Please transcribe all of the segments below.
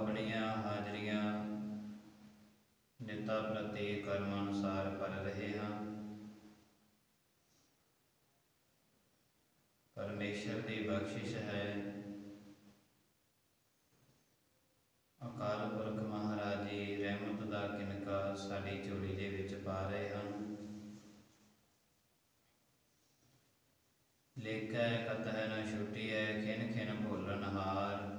ਆਪਣੀਆਂ ਹਾਜ਼ਰੀਆਂ ਨਿਤਾ ਪ੍ਰਤੀ ਕਰਮ ਅਨੁਸਾਰ ਕਰ ਰਹੇ ਹਾਂ। ਪਰਮੇਸ਼ਰ ਦੀ ਬਖਸ਼ਿਸ਼ ਹੈ। ਅਕਾਲ ਪੁਰਖ ਮਹਾਰਾਜ ਜੀ ਰਹਿਮਤ ਦਾ ਕਿਨਕਾ ਸਾਡੀ ਝੋਲੀ ਦੇ ਵਿੱਚ ਪਾ ਰਹੇ ਹਨ। ਲੇਖੈ ਕਤਹਿ ਨ ਛੁਟੀਐ ਖਿਨ ਖਿਨ ਭੋਲਨ ਹਾਰ।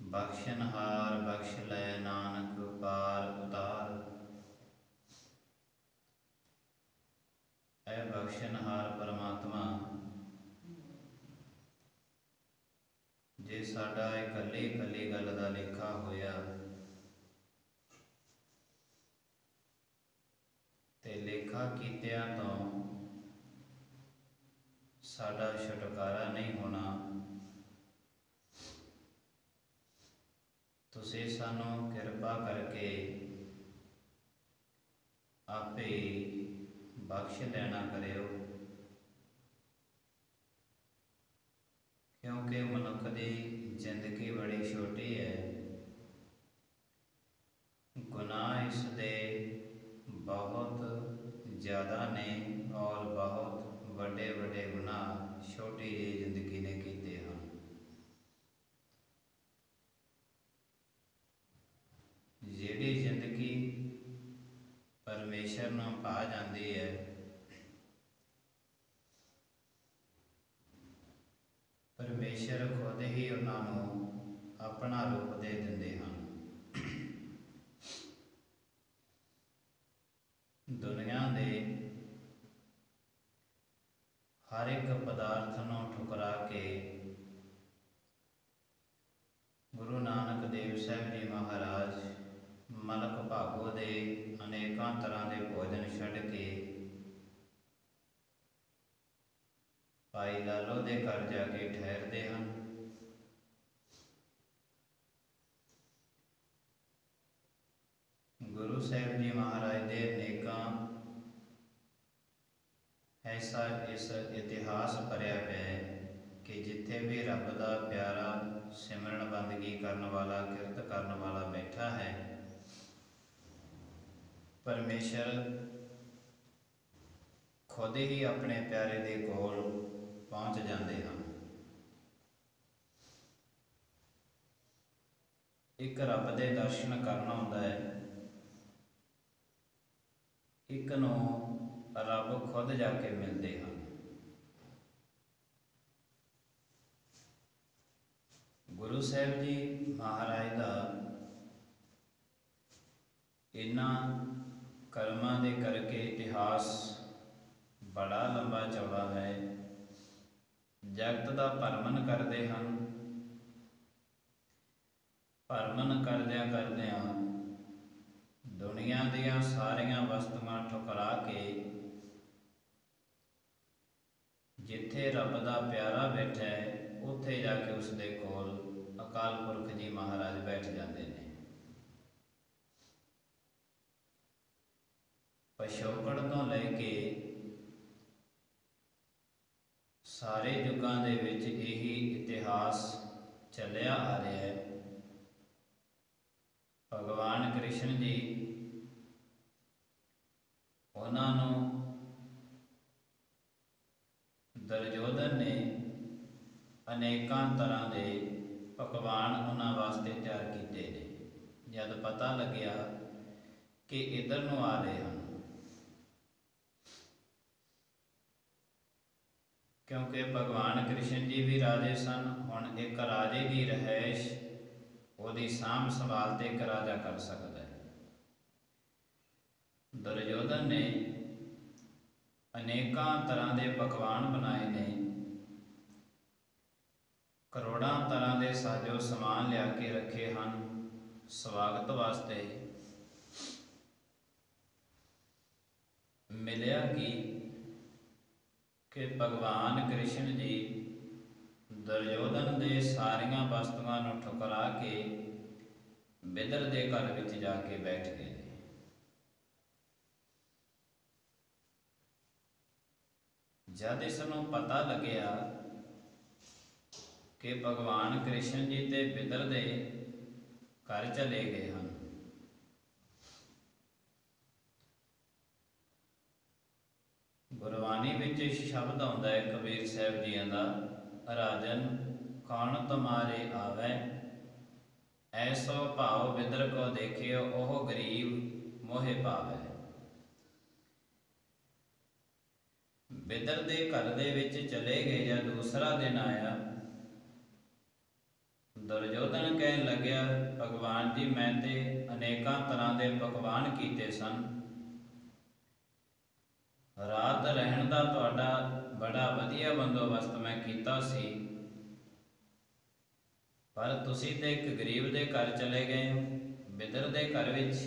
ਬਖਸ਼ਨ ਹਾਰ ਬਖਸ਼ ਲੈ ਨਾਨਕ ਪਾਰ ਉਤਾਰ। ਇਹ ਬਖਸ਼ਣਹਾਰ ਪਰਮਾਤਮਾ ਜੇ ਸਾਡਾ ਇਕੱਲੀ ਇਕੱਲੀ ਗੱਲ ਦਾ ਲੇਖਾ ਹੋਇਆ ਤੇ ਲੇਖਾ ਕੀਤਿਆਂ ਤੋਂ ਸਾਡਾ ਛੁਟਕਾਰਾ ਨਹੀਂ ਹੋਣਾ, ਤੁਸੀਂ ਸਾਨੂੰ ਕਿਰਪਾ ਕਰਕੇ ਆਪੇ ਬਖਸ਼ ਲੈਣਾ ਕਰਿਓ। ਕਿਉਂਕਿ ਮਨੁੱਖ ਦੀ ਜ਼ਿੰਦਗੀ ਬੜੀ ਛੋਟੀ ਹੈ, ਗੁਨਾਹ ਇਸ ਦੇ ਬਹੁਤ ਜ਼ਿਆਦਾ ਨੇ ਔਰ ਬਹੁਤ ਵੱਡੇ ਵੱਡੇ ਗੁਨਾਹ ਛੋਟੀ ਜਿਹੀ ਜ਼ਿੰਦਗੀ ਨੇ ਕੀਤੇ ਹਨ। ਜਿਹੜੀ ਜ਼ਿੰਦਗੀ ਪਰਮੇਸ਼ਰ ਨੂੰ ਪਾ ਜਾਂਦੀ ਹੈ, ਪਰਮੇਸ਼ਰ ਖੁਦ ਹੀ ਉਹਨਾਂ ਨੂੰ ਆਪਣਾ ਰੂਪ ਦੇ ਦਿੰਦੇ ਹਨ। ਦੁਨੀਆ ਦੇ ਹਰ ਇੱਕ ਪਦਾਰਥ ਨੂੰ ਠੁਕਰਾ ਕੇ ਗੁਰੂ ਨਾਨਕ ਦੇਵ ਸਾਹਿਬ ਜੀ ਮਹਾਰਾਜ ਮਲਕ ਭਾਗੋ ਦੇ ਅਨੇਕਾਂ ਤਰ੍ਹਾਂ ਦੇ ਭੋਜਨ ਛੱਡ ਕੇ ਭਾਈ ਲਾਲੋ ਦੇ ਘਰ ਜਾ ਕੇ ਠਹਿਰਦੇ ਹਨ। ਗੁਰੂ ਸਾਹਿਬ ਜੀ ਮਹਾਰਾਜ ਦੇ ਅਨੇਕਾਂ ਐਸਾ ਇਸ ਇਤਿਹਾਸ ਭਰਿਆ ਪਿਆ ਹੈ ਕਿ ਜਿੱਥੇ ਵੀ ਰੱਬ ਦਾ ਪਿਆਰਾ ਸਿਮਰਨ ਬੰਦਗੀ ਕਰਨ ਵਾਲਾ, ਕਿਰਤ ਕਰਨ ਵਾਲਾ ਬੈਠਾ ਹੈ, ਪਰਮੇਸ਼ਰ ਖੁਦ ਹੀ ਆਪਣੇ ਪਿਆਰੇ ਦੇ ਕੋਲ ਪਹੁੰਚ ਜਾਂਦੇ ਹਨ। ਇੱਕ ਰੱਬ ਦੇ ਦਰਸ਼ਨ ਕਰਨ ਆਉਂਦਾ ਹੈ, ਇੱਕ ਨੂੰ ਰੱਬ ਖੁਦ ਜਾ ਕੇ ਮਿਲਦੇ ਹਨ। ਗੁਰੂ ਸਾਹਿਬ ਜੀ ਮਹਾਰਾਜ ਦਾ ਇਹਨਾਂ ਕਰਮਾਂ ਦੇ ਕਰਕੇ ਇਤਿਹਾਸ ਬੜਾ ਲੰਬਾ ਚੌੜਾ ਹੈ। ਜਗਤ ਦਾ ਭਰਮਣ ਕਰਦੇ ਹਨ। ਭਰਮਣ ਕਰਦਿਆਂ ਕਰਦਿਆਂ ਦੁਨੀਆ ਦੀਆਂ ਸਾਰੀਆਂ ਵਸਤੂਆਂ ਠੁਕਰਾ ਕੇ ਜਿੱਥੇ ਰੱਬ ਦਾ ਪਿਆਰਾ ਬੈਠਾ ਹੈ, ਉੱਥੇ ਜਾ ਕੇ ਉਸ ਦੇ ਕੋਲ ਅਕਾਲ ਪੁਰਖ ਜੀ ਮਹਾਰਾਜ ਬੈਠ ਜਾਂਦੇ ਨੇ। ਪਿਛੋਕੜ ਤੋਂ ਲੈ ਕੇ ਸਾਰੇ ਯੁੱਗਾਂ ਦੇ ਵਿੱਚ ਇਹੀ ਇਤਿਹਾਸ ਚੱਲਿਆ ਆ ਰਿਹਾ ਹੈ। ਭਗਵਾਨ ਕ੍ਰਿਸ਼ਨ ਜੀ ਉਹਨਾਂ ਨੂੰ ਦੁਰਯੋਧਨ ਨੇ ਅਨੇਕਾਂ ਤਰ੍ਹਾਂ ਦੇ ਪਕਵਾਨ ਉਹਨਾਂ ਵਾਸਤੇ ਤਿਆਰ ਕੀਤੇ ਨੇ। ਜਦ ਪਤਾ ਲੱਗਿਆ ਕਿ ਇੱਧਰ ਨੂੰ ਆ ਰਹੇ ਹਨ, ਕਿਉਂਕਿ ਭਗਵਾਨ ਕ੍ਰਿਸ਼ਨ ਜੀ ਵੀ ਰਾਜੇ ਸਨ। ਹੁਣ ਇੱਕ ਰਾਜੇ ਦੀ ਰਿਹਾਇਸ਼, ਉਹਦੀ ਸਾਂਭ ਸੰਭਾਲ ਤੇ ਇੱਕ ਰਾਜਾ ਕਰ ਸਕਦਾ ਹੈ। ਦੁਰਯੋਧਨ ਨੇ ਅਨੇਕਾਂ ਤਰ੍ਹਾਂ ਦੇ ਪਕਵਾਨ ਬਣਾਏ ਨੇ, ਕਰੋੜਾਂ ਤਰ੍ਹਾਂ ਦੇ ਸਾਜੋ ਸਮਾਨ ਲਿਆ ਕੇ ਰੱਖੇ ਹਨ ਸਵਾਗਤ ਵਾਸਤੇ। ਮਿਲਿਆ ਕਿ ਭਗਵਾਨ ਕ੍ਰਿਸ਼ਨ ਜੀ ਦੁਰਯੋਧਨ ਦੇ ਸਾਰੀਆਂ ਵਸਤੂਆਂ ਨੂੰ ਠੁਕਰਾ ਕੇ ਬਿਦਰ ਦੇ ਘਰ ਵਿੱਚ ਜਾ ਕੇ ਬੈਠ ਗਏ ਨੇ। ਜਦ ਇਸ ਨੂੰ ਪਤਾ ਲੱਗਿਆ ਕਿ ਭਗਵਾਨ ਕ੍ਰਿਸ਼ਨ ਜੀ ਤੇ ਬਿਦਰ ਦੇ ਘਰ ਚਲੇ ਗਏ ਹਨ। ਗੁਰਬਾਣੀ ਵਿੱਚ ਸ਼ਬਦ ਆਉਂਦਾ ਹੈ ਕਬੀਰ ਸਾਹਿਬ ਜੀਆਂ ਦਾ, ਰਾਜਨ ਕੌਣ ਤੁਮਾਰੇ ਆਵੈ, ਐਸੋ ਭਾਵ ਬਿਦਰ ਕੋ ਦੇਖਿਓ, ਉਹ ਗਰੀਬ ਮੋਹਿ ਪਾਵੈ। ਬਿਦਰ ਦੇ ਘਰ ਦੇ ਵਿੱਚ ਚਲੇ ਗਏ ਜਾਂ ਦੂਸਰਾ ਦਿਨ ਆਇਆ, ਦੁਰਯੋਧਨ ਕਹਿਣ ਲੱਗਿਆ, ਭਗਵਾਨ ਜੀ ਮੈਂ ਤੇ ਅਨੇਕਾਂ ਤਰ੍ਹਾਂ ਦੇ ਪਕਵਾਨ ਕੀਤੇ ਸਨ, ਰਾਤ ਰਹਿਣ ਦਾ ਤੁਹਾਡਾ ਬੜਾ ਵਧੀਆ ਬੰਦੋਬਸਤ ਮੈਂ ਕੀਤਾ ਸੀ, ਪਰ ਤੁਸੀਂ ਤੇ ਇੱਕ ਗਰੀਬ ਦੇ ਘਰ ਚਲੇ ਗਏ ਹੋ। ਬਿਦਰ ਦੇ ਘਰ ਵਿੱਚ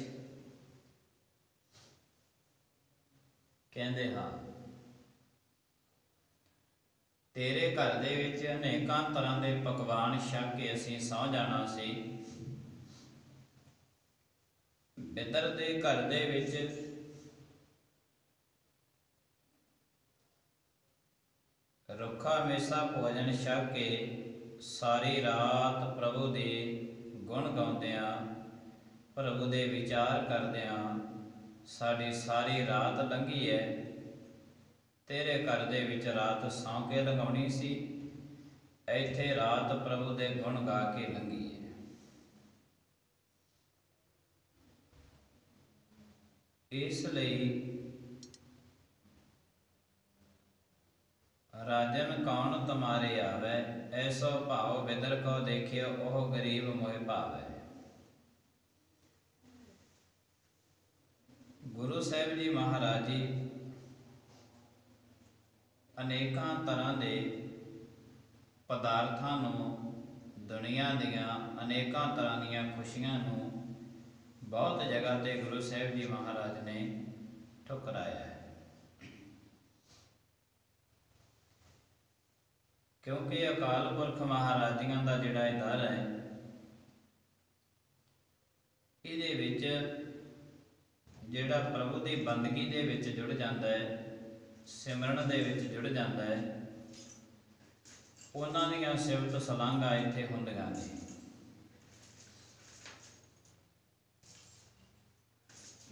ਕਹਿੰਦੇ ਹਾਂ, ਤੇਰੇ ਘਰ ਦੇ ਵਿੱਚ ਅਨੇਕਾਂ ਤਰ੍ਹਾਂ ਦੇ ਪਕਵਾਨ ਛਕ ਕੇ ਅਸੀਂ ਸੌਂ ਜਾਣਾ ਸੀ। ਬਿਦਰ ਦੇ ਘਰ ਦੇ ਵਿੱਚ ਰੁੱਖਾ ਮੇਸਾ ਭੋਜਨ ਛਕ ਕੇ ਸਾਰੀ ਰਾਤ ਪ੍ਰਭੂ ਦੇ ਗੁਣ ਗਾਉਂਦਿਆਂ, ਪ੍ਰਭੂ ਦੇ ਵਿਚਾਰ ਕਰਦਿਆਂ ਸਾਡੀ ਸਾਰੀ ਰਾਤ ਲੰਘੀ ਹੈ। ਤੇਰੇ ਘਰ ਦੇ ਵਿੱਚ ਰਾਤ ਸੌਂ ਕੇ ਲੰਘਾਉਣੀ ਸੀ, ਇੱਥੇ ਰਾਤ ਪ੍ਰਭੂ ਦੇ ਗੁਣ ਗਾ ਕੇ ਲੰਘੀ ਹੈ। ਇਸ ਲਈ ਰਾਜਨ ਕੌਣ ਤੁਮਾਰੇ ਆਵੈ, ਐਸੋ ਭਾਵ ਬਿਦਰ ਕੋ ਦੇਖਿਓ, ਉਹ ਗਰੀਬ ਮੋਹਿ ਭਾਵੈ। ਗੁਰੂ ਸਾਹਿਬ ਜੀ ਮਹਾਰਾਜ ਜੀ ਅਨੇਕਾਂ ਤਰ੍ਹਾਂ ਦੇ ਪਦਾਰਥਾਂ ਨੂੰ, ਦੁਨੀਆ ਦੀਆਂ ਅਨੇਕਾਂ ਤਰ੍ਹਾਂ ਦੀਆਂ ਖੁਸ਼ੀਆਂ ਨੂੰ ਬਹੁਤ ਜਗ੍ਹਾ ਤੇ ਗੁਰੂ ਸਾਹਿਬ ਜੀ ਮਹਾਰਾਜ ਨੇ ਠੁਕਰਾਇਆ ਹੈ। ਕਿਉਂਕਿ ਅਕਾਲ ਪੁਰਖ ਮਹਾਰਾਜਿਆਂ ਦਾ ਜਿਹੜਾ ਇਹ ਦਰ ਹੈ, ਇਹਦੇ ਵਿੱਚ ਜਿਹੜਾ ਪ੍ਰਭੂ ਦੀ ਬੰਦਗੀ ਦੇ ਵਿੱਚ ਜੁੜ ਜਾਂਦਾ ਹੈ, ਸਿਮਰਨ ਦੇ ਵਿੱਚ ਜੁੜ ਜਾਂਦਾ ਹੈ, ਉਹਨਾਂ ਦੀਆਂ ਸਿਫਤ ਸਲਾਘਾਂ ਇੱਥੇ ਹੁੰਦੀਆਂ ਨੇ।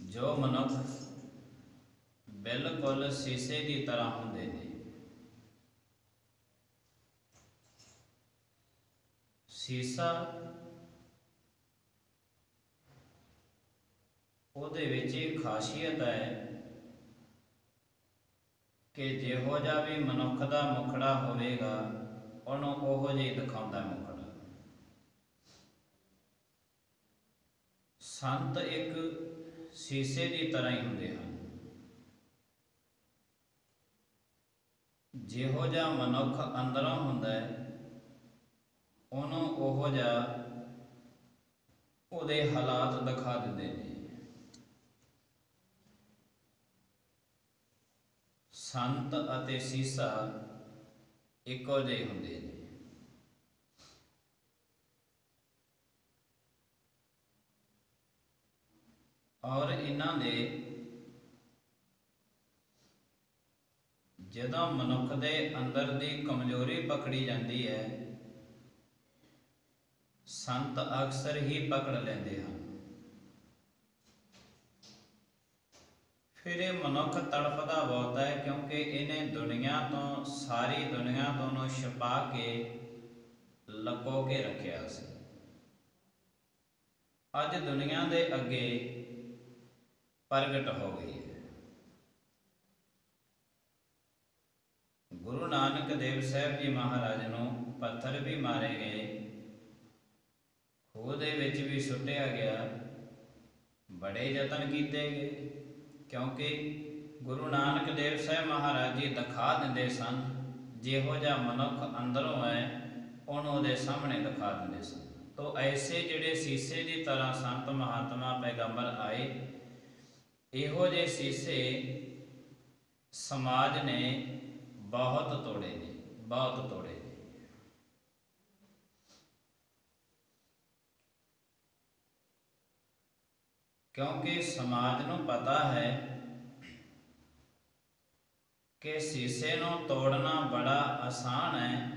ਜੋ ਮਨੁੱਖ ਬਿਲਕੁਲ ਸ਼ੀਸ਼ੇ ਦੀ ਤਰ੍ਹਾਂ ਹੁੰਦੇ ਨੇ, ਸ਼ੀਸ਼ਾ ਉਹਦੇ ਵਿੱਚ ਇਹ ਖਾਸੀਅਤ ਹੈ ਕਿ ਜਿਹੋ ਜਿਹਾ ਵੀ ਮਨੁੱਖ ਦਾ ਮੁਖੜਾ ਹੋਵੇਗਾ, ਉਹਨੂੰ ਉਹੋ ਜਿਹੀ ਦਿਖਾਉਂਦਾ ਮੁਖੜਾ। ਸੰਤ ਇੱਕ ਸ਼ੀਸ਼ੇ ਦੀ ਤਰ੍ਹਾਂ ਹੀ ਹੁੰਦੇ ਹਨ। ਜਿਹੋ ਜਿਹਾ ਮਨੁੱਖ ਅੰਦਰੋਂ ਹੁੰਦਾ ਹੈ, ਉਹਨੂੰ ਉਹੋ ਜਿਹਾ ਉਹਦੇ ਹਾਲਾਤ ਦਿਖਾ ਦਿੰਦੇ ਨੇ। ਸੰਤ ਅਤੇ ਸ਼ੀਸ਼ਾ ਇੱਕੋ ਜਿਹੇ ਹੁੰਦੇ ਨੇ। ਔਰ ਇਹਨਾਂ ਦੇ ਜਦੋਂ ਮਨੁੱਖ ਦੇ ਅੰਦਰ ਦੀ ਕਮਜ਼ੋਰੀ ਪਕੜੀ ਜਾਂਦੀ ਹੈ, ਸੰਤ ਅਕਸਰ ਹੀ ਪਕੜ ਲੈਂਦੇ ਹਨ। ਫਿਰ ਇਹ ਮਨੁੱਖ ਤੜਫਦਾ ਬਹੁਤ ਹੈ, ਕਿਉਂਕਿ ਇਹਨੇ ਦੁਨੀਆ ਤੋਂ, ਸਾਰੀ ਦੁਨੀਆ ਤੋਂ ਨੂੰ ਛੁਪਾ ਕੇ ਲੁਕੋ ਕੇ ਰੱਖਿਆ ਸੀ। ਅੱਜ ਦੁਨੀਆ ਦੇ ਅੱਗੇ ਪ੍ਰਗਟ ਹੋ ਗਈ ਹੈ। ਗੁਰੂ ਨਾਨਕ ਦੇਵ ਸਾਹਿਬ ਜੀ ਮਹਾਰਾਜ ਨੂੰ ਪੱਥਰ ਵੀ ਮਾਰੇ ਗਏ, ਖੂਹ ਦੇ ਵਿੱਚ ਵੀ ਸੁੱਟਿਆ ਗਿਆ, ਬੜੇ ਯਤਨ ਕੀਤੇ ਗਏ, ਕਿਉਂਕਿ ਗੁਰੂ ਨਾਨਕ ਦੇਵ ਸਾਹਿਬ ਮਹਾਰਾਜ ਜੀ ਦਿਖਾ ਦਿੰਦੇ ਸਨ, ਜਿਹੋ ਜਿਹਾ ਮਨੁੱਖ ਅੰਦਰੋਂ ਹੈ ਉਹਨੂੰ ਉਹਦੇ ਸਾਹਮਣੇ ਦਿਖਾ ਦਿੰਦੇ ਸਨ। ਤੋ ਐਸੇ ਜਿਹੜੇ ਸ਼ੀਸ਼ੇ ਦੀ ਤਰ੍ਹਾਂ ਸੰਤ ਮਹਾਤਮਾ ਪੈਗੰਬਰ ਆਏ, ਇਹੋ ਜਿਹੇ ਸ਼ੀਸ਼ੇ ਸਮਾਜ ਨੇ ਬਹੁਤ ਤੋੜੇ ਨੇ, ਬਹੁਤ ਤੋੜੇ ਨੇ। ਕਿਉਂਕਿ ਸਮਾਜ ਨੂੰ ਪਤਾ ਹੈ ਕਿ ਸ਼ੀਸ਼ੇ ਨੂੰ ਤੋੜਨਾ ਬੜਾ ਆਸਾਨ ਹੈ,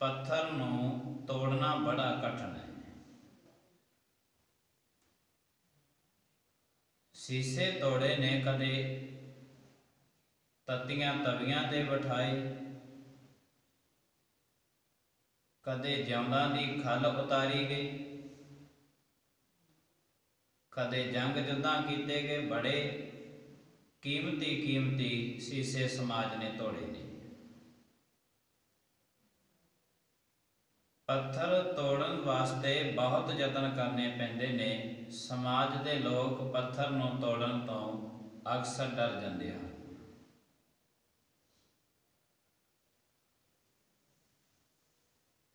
ਪੱਥਰ ਨੂੰ ਤੋੜਨਾ ਬੜਾ ਕਠਿਨ ਹੈ। ਸੀਸੇ ਤੋੜੇ ਨੇ ਕਦੇ ਤੱਤੀਆਂ ਤਵੀਆਂ ਤੇ ਬਿਠਾਏ, ਕਦੇ ਜਿਉਂਦਾਂ ਦੀ ਖੱਲ ਉਤਾਰੀ ਗਈ, ਕਦੇ ਜੰਗ ਜੁੱਧਾਂ ਕੀਤੇ ਗਏ। ਬੜੇ ਕੀਮਤੀ ਸੀਸੇ ਸਮਾਜ ਨੇ ਤੋੜੇ ਨੇ। ਪੱਥਰ ਤੋੜਨ ਵਾਸਤੇ ਬਹੁਤ ਯਤਨ ਕਰਨੇ ਪੈਂਦੇ ਨੇ। ਸਮਾਜ ਦੇ ਲੋਕ ਪੱਥਰ ਨੂੰ ਤੋੜਨ ਤੋਂ ਅਕਸਰ ਡਰ ਜਾਂਦੇ ਹਨ।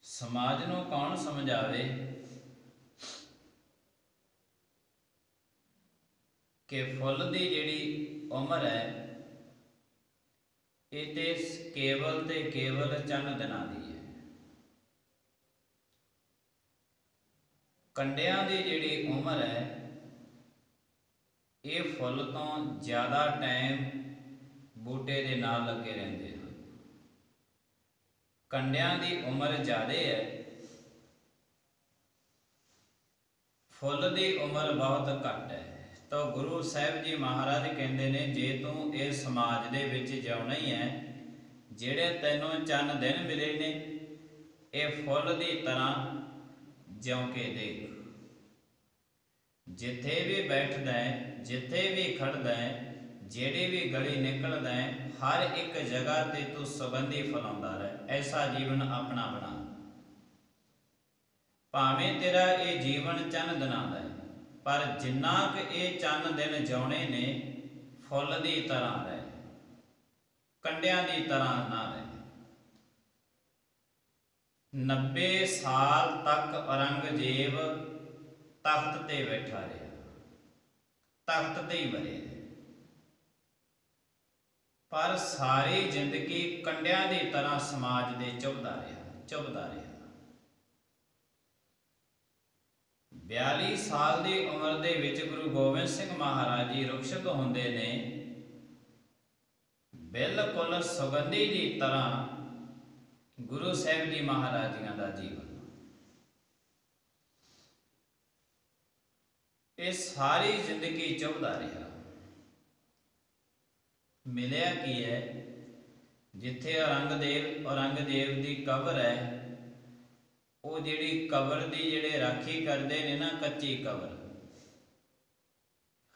ਸਮਾਜ ਨੂੰ ਕੌਣ ਸਮਝਾਵੇ ਕਿ ਫੁੱਲ ਦੀ ਜਿਹੜੀ ਉਮਰ ਹੈ ਇਹ ਤੇ ਕੇਵਲ ਤੇ ਕੇਵਲ ਚੰਦ ਦਿਨਾਂ ਦੀ ਹੈ। ਕੰਡਿਆਂ ਦੀ ਜਿਹੜੀ ਉਮਰ ਹੈ ਇਹ ਫੁੱਲ ਤੋਂ ਜ਼ਿਆਦਾ ਟਾਈਮ ਬੂਟੇ ਦੇ ਨਾਲ ਲੱਗੇ ਰਹਿੰਦੇ ਹਨ। ਕੰਡਿਆਂ ਦੀ ਉਮਰ ਜ਼ਿਆਦਾ ਹੈ, ਫੁੱਲ ਦੀ ਉਮਰ ਬਹੁਤ ਘੱਟ ਹੈ। ਤਾਂ ਗੁਰੂ ਸਾਹਿਬ ਜੀ ਮਹਾਰਾਜ ਕਹਿੰਦੇ ਨੇ, ਜੇ ਤੂੰ ਇਹ ਸਮਾਜ ਦੇ ਵਿੱਚ ਜਿਉਣਾ ਹੀ ਹੈ, ਜਿਹੜੇ ਤੈਨੂੰ ਚੰਨ ਦਿਨ ਮਿਲੇ ਨੇ ਇਹ ਫੁੱਲ ਦੀ ਤਰ੍ਹਾਂ ਜਿਉਂ ਕੇ ਦੇਖ। ਜਿੱਥੇ ਵੀ ਬੈਠਦਾ ਹੈ, ਜਿੱਥੇ ਵੀ ਖੜਦਾ ਹੈ, ਜਿਹੜੀ ਵੀ ਗਲੀ ਨਿਕਲਦਾ ਹੈ, ਹਰ ਇੱਕ ਜਗ੍ਹਾ ਤੇ ਤੂੰ ਸੁਗੰਧੀ ਫੈਲਾਉਂਦਾ ਰਹਿ। ਐਸਾ ਜੀਵਨ ਆਪਣਾ ਬਣਾ। ਭਾਵੇਂ ਤੇਰਾ ਇਹ ਜੀਵਨ ਚੰਨ ਦਿਨਾਂ ਦਾ ਹੈ, ਪਰ ਜਿੰਨਾ ਕੁ ਇਹ ਚੰਨ ਦਿਨ ਜਿਉਣੇ ਨੇ ਫੁੱਲ ਦੀ ਤਰ੍ਹਾਂ ਰਹਿ, ਕੰਡਿਆਂ ਦੀ ਤਰ੍ਹਾਂ ਨਾ ਰਹਿ। 90 ਸਾਲ ਤੱਕ ਔਰੰਗਜ਼ੇਬ ਤਖਤ ਤੇ ਬੈਠਾ ਰਿਹਾ, ਤਖਤ ਤੇ ਹੀ ਮਰਿਆ, ਪਰ ਸਾਰੀ ਜ਼ਿੰਦਗੀ ਕੰਡਿਆਂ ਦੀ ਤਰ੍ਹਾਂ ਸਮਾਜ ਦੇ ਚੁਭਦਾ ਰਿਹਾ। 42 ਸਾਲ ਦੀ ਉਮਰ ਦੇ ਵਿੱਚ ਗੁਰੂ ਗੋਬਿੰਦ ਸਿੰਘ ਮਹਾਰਾਜ ਜੀ ਰੁਖਸ਼ਤ ਹੁੰਦੇ ਨੇ। ਬਿਲਕੁਲ ਸੁਗੰਧੀ ਦੀ ਤਰ੍ਹਾਂ ਗੁਰੂ ਸਾਹਿਬ ਜੀ ਮਹਾਰਾਜ ਜੀਆਂ ਦਾ ਜੀਵਨ। ਇਹ ਸਾਰੀ ਜ਼ਿੰਦਗੀ ਚੁਭਦਾ ਰਿਹਾ। ਮਿਲਿਆ ਕੀ ਹੈ? ਜਿੱਥੇ ਔਰੰਗਜ਼ੇਬ ਦੀ ਕਬਰ ਹੈ, ਉਹ ਜਿਹੜੀ ਕਬਰ ਦੀ ਜਿਹੜੇ ਰਾਖੀ ਕਰਦੇ ਨੇ ਨਾ, ਕੱਚੀ ਕਬਰ,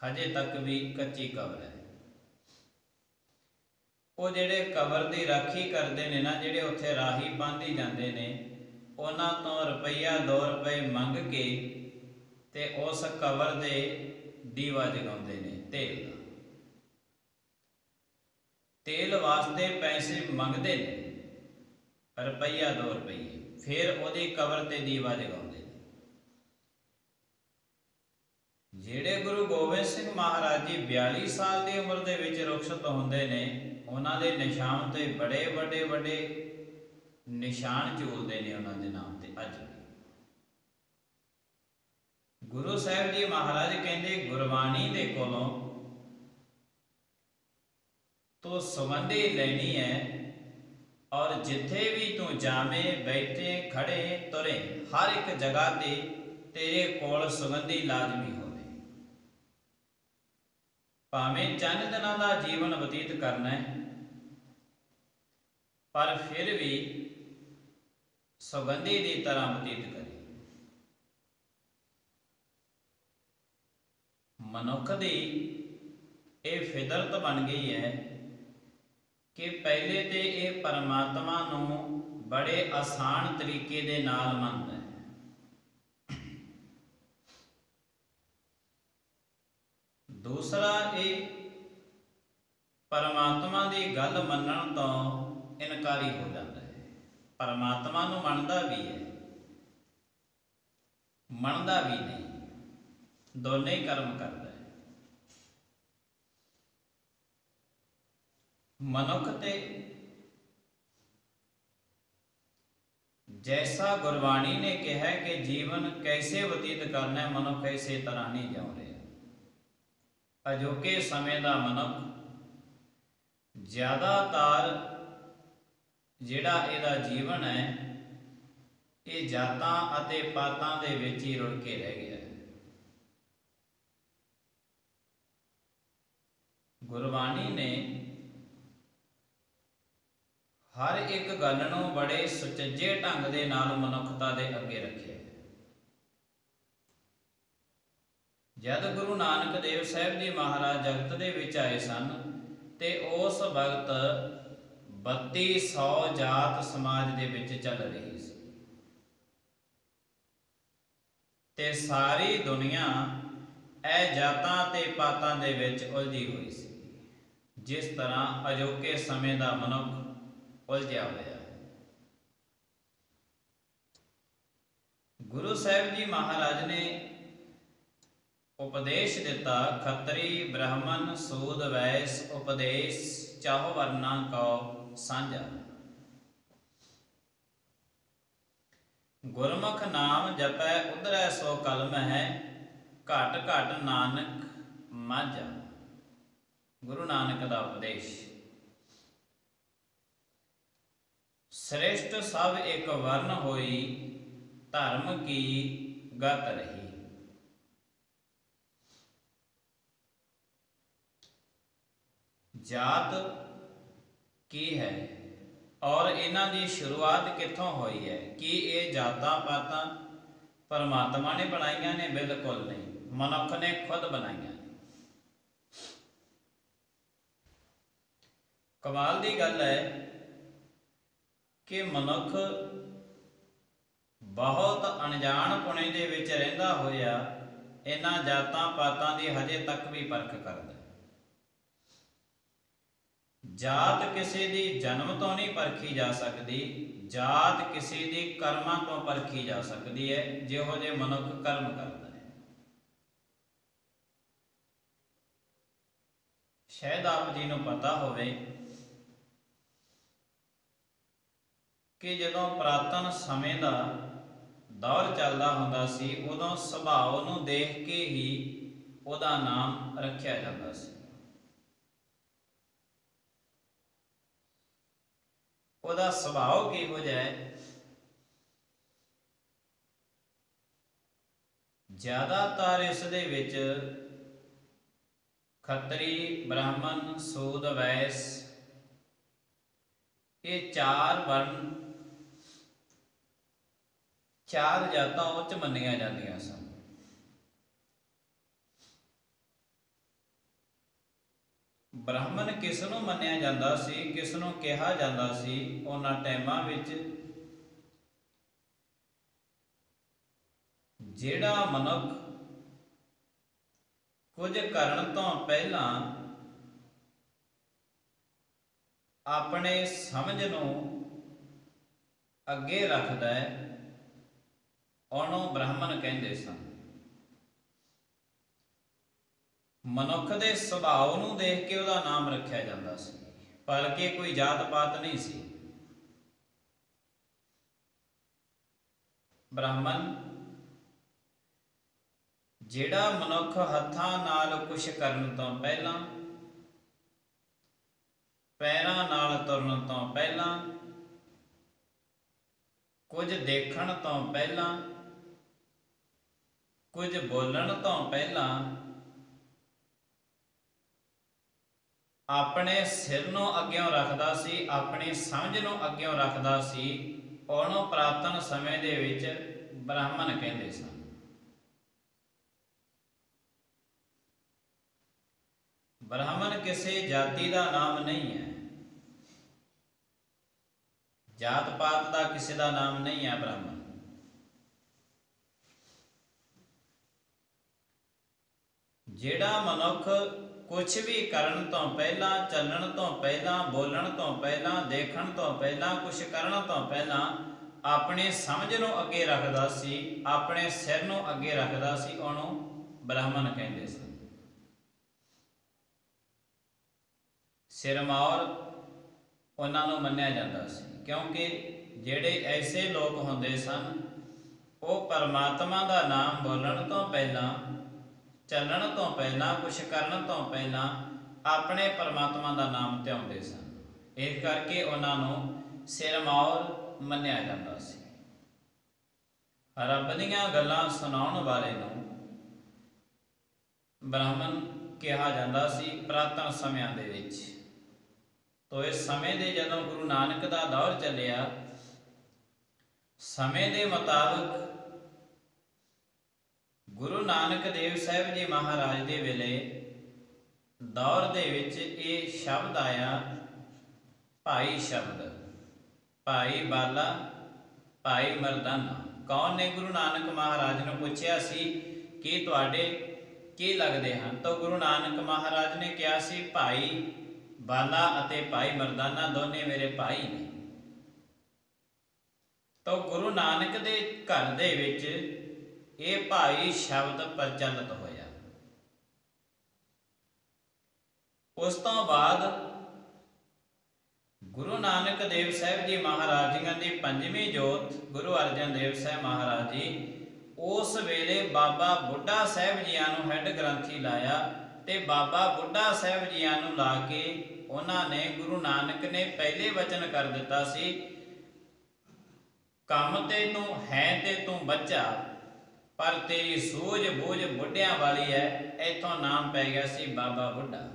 ਹਜੇ ਤੱਕ ਵੀ ਕੱਚੀ ਕਬਰ ਹੈ। ਉਹ ਜਿਹੜੇ ਕਬਰ ਦੀ ਰਾਖੀ ਕਰਦੇ ਨੇ ਨਾ, ਜਿਹੜੇ ਉੱਥੇ ਰਾਹੀ ਪਾਂਧੀ ਜਾਂਦੇ ਨੇ, ਉਹਨਾਂ ਤੋਂ ਰੁਪਈਆ 2 ਰੁਪਏ ਮੰਗ ਕੇ ਤੇ ਉਸ ਕਬਰ ਦੇ ਦੀਵਾ ਜਗਾਉਂਦੇ ਨੇ। ਤੇਲ ਵਾਸਤੇ ਪੈਸੇ ਮੰਗਦੇ ਨੇ, ਰੁਪਈਆ 2 ਰੁਪਈਏ, ਫਿਰ ਉਹਦੀ ਕਬਰ ਤੇ ਦੀਵਾ ਜਗਾਉਂਦੇ ਨੇ। ਜਿਹੜੇ ਗੁਰੂ ਗੋਬਿੰਦ ਸਿੰਘ ਮਹਾਰਾਜ ਜੀ 42 ਸਾਲ ਦੀ ਉਮਰ ਦੇ ਵਿੱਚ ਰੁਖਸ਼ਤ ਹੁੰਦੇ ਨੇ, ਉਹਨਾਂ ਦੇ ਨਿਸ਼ਾਨ ਤੇ ਬੜੇ ਵੱਡੇ ਨਿਸ਼ਾਨ ਝੂਲਦੇ ਨੇ ਉਹਨਾਂ ਦੇ ਨਾਮ ਤੇ ਅੱਜ ਵੀ। ਗੁਰੂ ਸਾਹਿਬ ਜੀ ਮਹਾਰਾਜ ਕਹਿੰਦੇ, ਗੁਰਬਾਣੀ ਦੇ ਕੋਲੋਂ ਤੂੰ ਸੁਗੰਧੀ ਲੈਣੀ ਹੈ, ਔਰ ਜਿੱਥੇ ਵੀ ਤੂੰ ਜਾਵੇਂ, ਬੈਠੇ, ਖੜੇ, ਤੁਰੇ, ਹਰ ਇੱਕ ਜਗ੍ਹਾ ਤੇ ਤੇਰੇ ਕੋਲ ਸੁਗੰਧੀ ਲਾਜ਼ਮੀ ਹੋਵੇ। ਭਾਵੇਂ ਚੰਦ ਦਿਨਾਂ ਦਾ ਜੀਵਨ ਬਤੀਤ ਕਰਨਾ ਹੈ, ਪਰ ਫਿਰ ਵੀ ਸੁਗੰਧੀ ਦੀ ਤਰ੍ਹਾਂ ਬਤੀਤ ਕਰੇ। ਮਨੁੱਖ ਦੀ ਇਹ ਫਿਤਰਤ ਬਣ ਗਈ ਹੈ ਕਿ ਪਹਿਲੇ ਤੇ ਇਹ ਪਰਮਾਤਮਾ ਨੂੰ ਬੜੇ ਆਸਾਨ ਤਰੀਕੇ ਦੇ ਨਾਲ ਮੰਨਦਾ ਹੈ। ਦੂਸਰਾ, ਇਹ ਪਰਮਾਤਮਾ ਦੀ ਗੱਲ ਮੰਨਣ ਤੋਂ ਇਨਕਾਰੀ ਹੋ ਜਾਂਦਾ ਹੈ। ਪਰਮਾਤਮਾ ਨੂੰ ਮੰਨਦਾ ਵੀ ਹੈ, ਮੰਨਦਾ ਵੀ ਨਹੀਂ, ਦੋਨੇ ਹੀ ਕਰਮ ਕਰਦਾ ਹੈ। ਮਨੁੱਖ ਤੇ ਜੈਸਾ ਗੁਰਬਾਣੀ ਨੇ ਕਿਹਾ ਕਿ ਜੀਵਨ ਕੈਸੇ ਬਤੀਤ ਕਰਨਾ ਹੈ, ਮਨੁੱਖ ਇਸੇ ਤਰ੍ਹਾਂ ਨਹੀਂ ਜਿਉ ਰਿਹਾ। ਅਜੋਕੇ ਸਮੇਂ ਦਾ ਮਨੁੱਖ ਜ਼ਿਆਦਾਤਰ ਜਿਹੜਾ ਇਹਦਾ ਜੀਵਨ ਹੈ ਇਹ ਜਾਤਾਂ ਅਤੇ ਪਾਤਾਂ ਦੇ ਵਿੱਚ ਹੀ ਰੁੜ ਕੇ ਰਹਿ ਗਿਆ। ਗੁਰਬਾਣੀ ਨੇ ਹਰ ਇੱਕ ਗੱਲ ਨੂੰ ਬੜੇ ਸੁਚੱਜੇ ਢੰਗ ਦੇ ਨਾਲ ਮਨੁੱਖਤਾ ਦੇ ਅੱਗੇ ਰੱਖਿਆ। ਜਦ ਗੁਰੂ ਨਾਨਕ ਦੇਵ ਸਾਹਿਬ ਜੀ ਮਹਾਰਾਜ ਜਗਤ ਦੇ ਵਿੱਚ ਆਏ ਸਨ ਤੇ ਉਸ ਵਕਤ 3200 ਜਾਤ ਸਮਾਜ ਦੇ ਵਿੱਚ ਚੱਲ ਰਹੀ ਸੀ ਤੇ ਸਾਰੀ ਦੁਨੀਆ ਇਹ ਜਾਤਾਂ ਤੇ ਪਾਤਾਂ ਦੇ ਵਿੱਚ ਉਲਝੀ ਹੋਈ ਸੀ, ਜਿਸ ਤਰ੍ਹਾਂ ਅਜੋਕੇ ਸਮੇਂ ਦਾ ਮਨੁੱਖ ਉਲਝਿਆ ਹੋਇਆ ਹੈ। ਗੁਰੂ ਸਾਹਿਬ ਜੀ ਮਹਾਰਾਜ ਨੇ ਉਪਦੇਸ਼ ਦਿੱਤਾ, ਖੱਤਰੀ ਬ੍ਰਾਹਮਣ ਸੂਦ ਵੈਸ ਉਪਦੇਸ਼ ਚਾਹੁ ਵਰਨਾ ਕਉ ਸਾਂਝਾ। ਗੁਰਮੁਖ ਨਾਮ ਜਪੈ ਉਧਰੈ ਸੋ ਕਲਮ ਹੈ, ਘਟ ਘਟ ਨਾਨਕ ਮਾਝਾ। ਗੁਰੂ ਨਾਨਕ ਦਾ ਉਪਦੇਸ਼। ਸ੍ਰੇਸ਼ਟ ਸਭ ਇੱਕ ਵਰਨ ਹੋਈ, ਧਰਮ ਕੀ ਗਤ ਰਹੀ। ਜਾਤ ਕੀ ਹੈ ਔਰ ਇਹਨਾਂ ਦੀ ਸ਼ੁਰੂਆਤ ਕਿੱਥੋਂ ਹੋਈ ਹੈ? ਕੀ ਇਹ ਜਾਤਾਂ ਪਾਤਾਂ ਪਰਮਾਤਮਾ ਨੇ ਬਣਾਈਆਂ ਨੇ? ਬਿਲਕੁਲ ਨਹੀਂ, ਮਨੁੱਖ ਨੇ ਖੁਦ ਬਣਾਈਆਂ। ਕਮਾਲ ਦੀ ਗੱਲ ਹੈ ਕਿ ਮਨੁੱਖ ਬਹੁਤ ਅਣਜਾਣ ਪੁਣੇ ਦੇ ਵਿੱਚ ਰਹਿੰਦਾ ਹੋਇਆ ਇਹਨਾਂ ਜਾਤਾਂ ਪਾਤਾਂ ਦੀ ਹਜੇ ਤੱਕ ਵੀ ਪਰਖ ਕਰਦਾ। ਜਾਤ ਕਿਸੇ ਦੀ ਜਨਮ ਤੋਂ ਨਹੀਂ ਪਰਖੀ ਜਾ ਸਕਦੀ, ਜਾਤ ਕਿਸੇ ਦੀ ਕਰਮਾਂ ਤੋਂ ਪਰਖੀ ਜਾ ਸਕਦੀ ਹੈ, ਜਿਹੋ ਜਿਹੇ ਮਨੁੱਖ ਕਰਮ ਕਰਦਾ ਹੈ। ਸ਼ਾਇਦ ਆਪ ਜੀ ਨੂੰ ਪਤਾ ਹੋਵੇ ਕਿ ਜਦੋਂ ਪੁਰਾਤਨ ਸਮੇਂ ਦਾ ਦੌਰ ਚੱਲਦਾ ਹੁੰਦਾ ਸੀ, ਉਦੋਂ ਸੁਭਾਅ ਨੂੰ ਦੇਖ ਕੇ ਹੀ ਉਹਦਾ ਨਾਮ ਰੱਖਿਆ ਜਾਂਦਾ ਸੀ। ਉਹਦਾ ਸੁਭਾਅ ਕਿਹੋ ਜਿਹਾ ਹੈ? ਜ਼ਿਆਦਾਤਰ ਇਸ ਦੇ ਵਿੱਚ ਖੱਤਰੀ ਬ੍ਰਾਹਮਣ ਸੂਦ ਵੈਸ ਇਹ ਚਾਰ ਵਰਨ, ਚਾਰ ਜਾਤਾਂ ਉੱਚ ਮੰਨੀਆਂ ਜਾਂਦੀਆਂ ਸਨ। ਬ੍ਰਾਹਮਣ ਕਿਸ ਨੂੰ ਮੰਨਿਆ ਜਾਂਦਾ ਸੀ, ਕਿਸ ਨੂੰ ਕਿਹਾ ਜਾਂਦਾ ਸੀ? ਉਹਨਾਂ ਟਾਈਮਾਂ ਵਿੱਚ ਜਿਹੜਾ ਮਨੁੱਖ ਕੁਝ ਕਰਨ ਤੋਂ ਪਹਿਲਾਂ ਆਪਣੇ ਸਮਝ ਨੂੰ ਅੱਗੇ ਰੱਖਦਾ ਹੈ, ਉਹਨੂੰ ਬ੍ਰਾਹਮਣ ਕਹਿੰਦੇ ਸਨ। ਮਨੁੱਖ ਦੇ ਸੁਭਾਅ ਨੂੰ ਦੇਖ ਕੇ ਉਹਦਾ ਨਾਮ ਰੱਖਿਆ ਜਾਂਦਾ ਸੀ, ਭਲਕੇ ਕੋਈ ਜਾਤ ਪਾਤ ਨਹੀਂ ਸੀ। ਬ੍ਰਾਹਮਣ ਜਿਹੜਾ ਮਨੁੱਖ ਹੱਥਾਂ ਨਾਲ ਕੁਛ ਕਰਨ ਤੋਂ ਪਹਿਲਾਂ, ਪੈਰਾਂ ਨਾਲ ਤੁਰਨ ਤੋਂ ਪਹਿਲਾਂ, ਕੁਝ ਦੇਖਣ ਤੋਂ ਪਹਿਲਾਂ, ਕੁਝ ਬੋਲਣ ਤੋਂ ਪਹਿਲਾਂ ਆਪਣੇ ਸਿਰ ਨੂੰ ਅੱਗਿਓਂ ਰੱਖਦਾ ਸੀ, ਆਪਣੀ ਸਮਝ ਨੂੰ ਅੱਗਿਓਂ ਰੱਖਦਾ ਸੀ, ਉਹਨੂੰ ਪੁਰਾਤਨ ਸਮੇਂ ਦੇ ਵਿੱਚ ਬ੍ਰਾਹਮਣ ਕਹਿੰਦੇ ਸਨ। ਬ੍ਰਾਹਮਣ ਕਿਸੇ ਜਾਤੀ ਦਾ ਨਾਮ ਨਹੀਂ ਹੈ, ਜਾਤ ਪਾਤ ਦਾ ਕਿਸੇ ਦਾ ਨਾਮ ਨਹੀਂ ਹੈ ਬ੍ਰਾਹਮਣ। ਜਿਹੜਾ ਮਨੁੱਖ ਕੁਛ ਵੀ ਕਰਨ ਤੋਂ ਪਹਿਲਾਂ, ਚੱਲਣ ਤੋਂ ਪਹਿਲਾਂ, ਬੋਲਣ ਤੋਂ ਪਹਿਲਾਂ, ਦੇਖਣ ਤੋਂ ਪਹਿਲਾਂ, ਕੁਛ ਕਰਨ ਤੋਂ ਪਹਿਲਾਂ ਆਪਣੀ ਸਮਝ ਨੂੰ ਅੱਗੇ ਰੱਖਦਾ ਸੀ, ਆਪਣੇ ਸਿਰ ਨੂੰ ਅੱਗੇ ਰੱਖਦਾ ਸੀ, ਉਹਨੂੰ ਬ੍ਰਾਹਮਣ ਕਹਿੰਦੇ ਸਨ। ਸਿਰਮੌਰ ਉਹਨਾਂ ਨੂੰ ਮੰਨਿਆ ਜਾਂਦਾ ਸੀ, ਕਿਉਂਕਿ ਜਿਹੜੇ ਐਸੇ ਲੋਕ ਹੁੰਦੇ ਸਨ, ਉਹ ਪਰਮਾਤਮਾ ਦਾ ਨਾਮ ਬੋਲਣ ਤੋਂ ਪਹਿਲਾਂ, ਚੱਲਣ ਤੋਂ ਪਹਿਲਾਂ, ਕੁਛ ਕਰਨ ਤੋਂ ਪਹਿਲਾਂ ਆਪਣੇ ਪਰਮਾਤਮਾ ਦਾ ਨਾਮ ਧਿਆਉਂਦੇ ਸਨ। ਇਸ ਕਰਕੇ ਉਹਨਾਂ ਨੂੰ ਸਿਰਮੌਰ ਮੰਨਿਆ ਜਾਂਦਾ ਸੀ। ਰੱਬ ਦੀਆਂ ਗੱਲਾਂ ਸੁਣਾਉਣ ਵਾਲੇ ਨੂੰ ਬ੍ਰਾਹਮਣ ਕਿਹਾ ਜਾਂਦਾ ਸੀ ਪੁਰਾਤਨ ਸਮਿਆਂ ਦੇ ਵਿੱਚ। ਤੋ ਇਸ ਸਮੇਂ ਦੇ ਜਦੋਂ ਗੁਰੂ ਨਾਨਕ ਦਾ ਦੌਰ ਚੱਲਿਆ, ਸਮੇਂ ਦੇ ਮੁਤਾਬਕ ਗੁਰੂ ਨਾਨਕ ਦੇਵ ਸਾਹਿਬ ਜੀ ਮਹਾਰਾਜ ਦੇ ਵੇਲੇ ਦੌਰ ਦੇ ਵਿੱਚ ਇਹ ਸ਼ਬਦ ਆਇਆ, ਭਾਈ ਸ਼ਬਦ, ਭਾਈ ਬਾਲਾ, ਭਾਈ ਮਰਦਾਨਾ। ਕੌਣ ਨੇ? ਗੁਰੂ ਨਾਨਕ ਮਹਾਰਾਜ ਨੂੰ ਪੁੱਛਿਆ ਸੀ ਕਿ ਤੁਹਾਡੇ ਕੀ ਲੱਗਦੇ ਹਨ? ਤਾਂ ਗੁਰੂ ਨਾਨਕ ਮਹਾਰਾਜ ਨੇ ਕਿਹਾ ਸੀ ਭਾਈ ਬਾਲਾ ਅਤੇ ਭਾਈ ਮਰਦਾਨਾ ਦੋਨੇ ਮੇਰੇ ਭਾਈ ਨੇ। ਤਾਂ ਗੁਰੂ ਨਾਨਕ ਦੇ ਘਰ ਦੇ ਵਿੱਚ ਇਹ ਭਾਈ ਸ਼ਬਦ ਪ੍ਰਚਲਿਤ ਹੋਇਆ। ਉਸ ਤੋਂ ਬਾਅਦ ਗੁਰੂ ਨਾਨਕ ਦੇਵ ਸਾਹਿਬ ਜੀ ਮਹਾਰਾਜ ਜੀਆਂ ਦੀ ਪੰਜਵੀਂ ਜੋਤ ਗੁਰੂ ਅਰਜਨ ਦੇਵ ਸਾਹਿਬ ਮਹਾਰਾਜ ਜੀ, ਉਸ ਵੇਲੇ ਬਾਬਾ ਬੁੱਢਾ ਸਾਹਿਬ ਜੀਆਂ ਨੂੰ ਹੈੱਡ ਗ੍ਰੰਥੀ ਲਾਇਆ ਤੇ ਬਾਬਾ ਬੁੱਢਾ ਸਾਹਿਬ ਜੀਆਂ ਨੂੰ ਲਾ ਕੇ ਉਹਨਾਂ ਨੇ, ਗੁਰੂ ਨਾਨਕ ਨੇ ਪਹਿਲੇ ਵਚਨ ਕਰ ਦਿੱਤਾ ਸੀ, ਕੰਮ ਤੇ ਤੂੰ ਹੈ ਤੇ ਤੂੰ ਬੱਚਾ, ਪਰ ਤੇਰੀ ਸੂਝ ਬੂਝ ਬੁੱਢਿਆਂ ਵਾਲੀ ਹੈ। ਇੱਥੋਂ ਨਾਮ ਪੈ ਗਿਆ ਸੀ ਬਾਬਾ ਬੁੱਢਾ।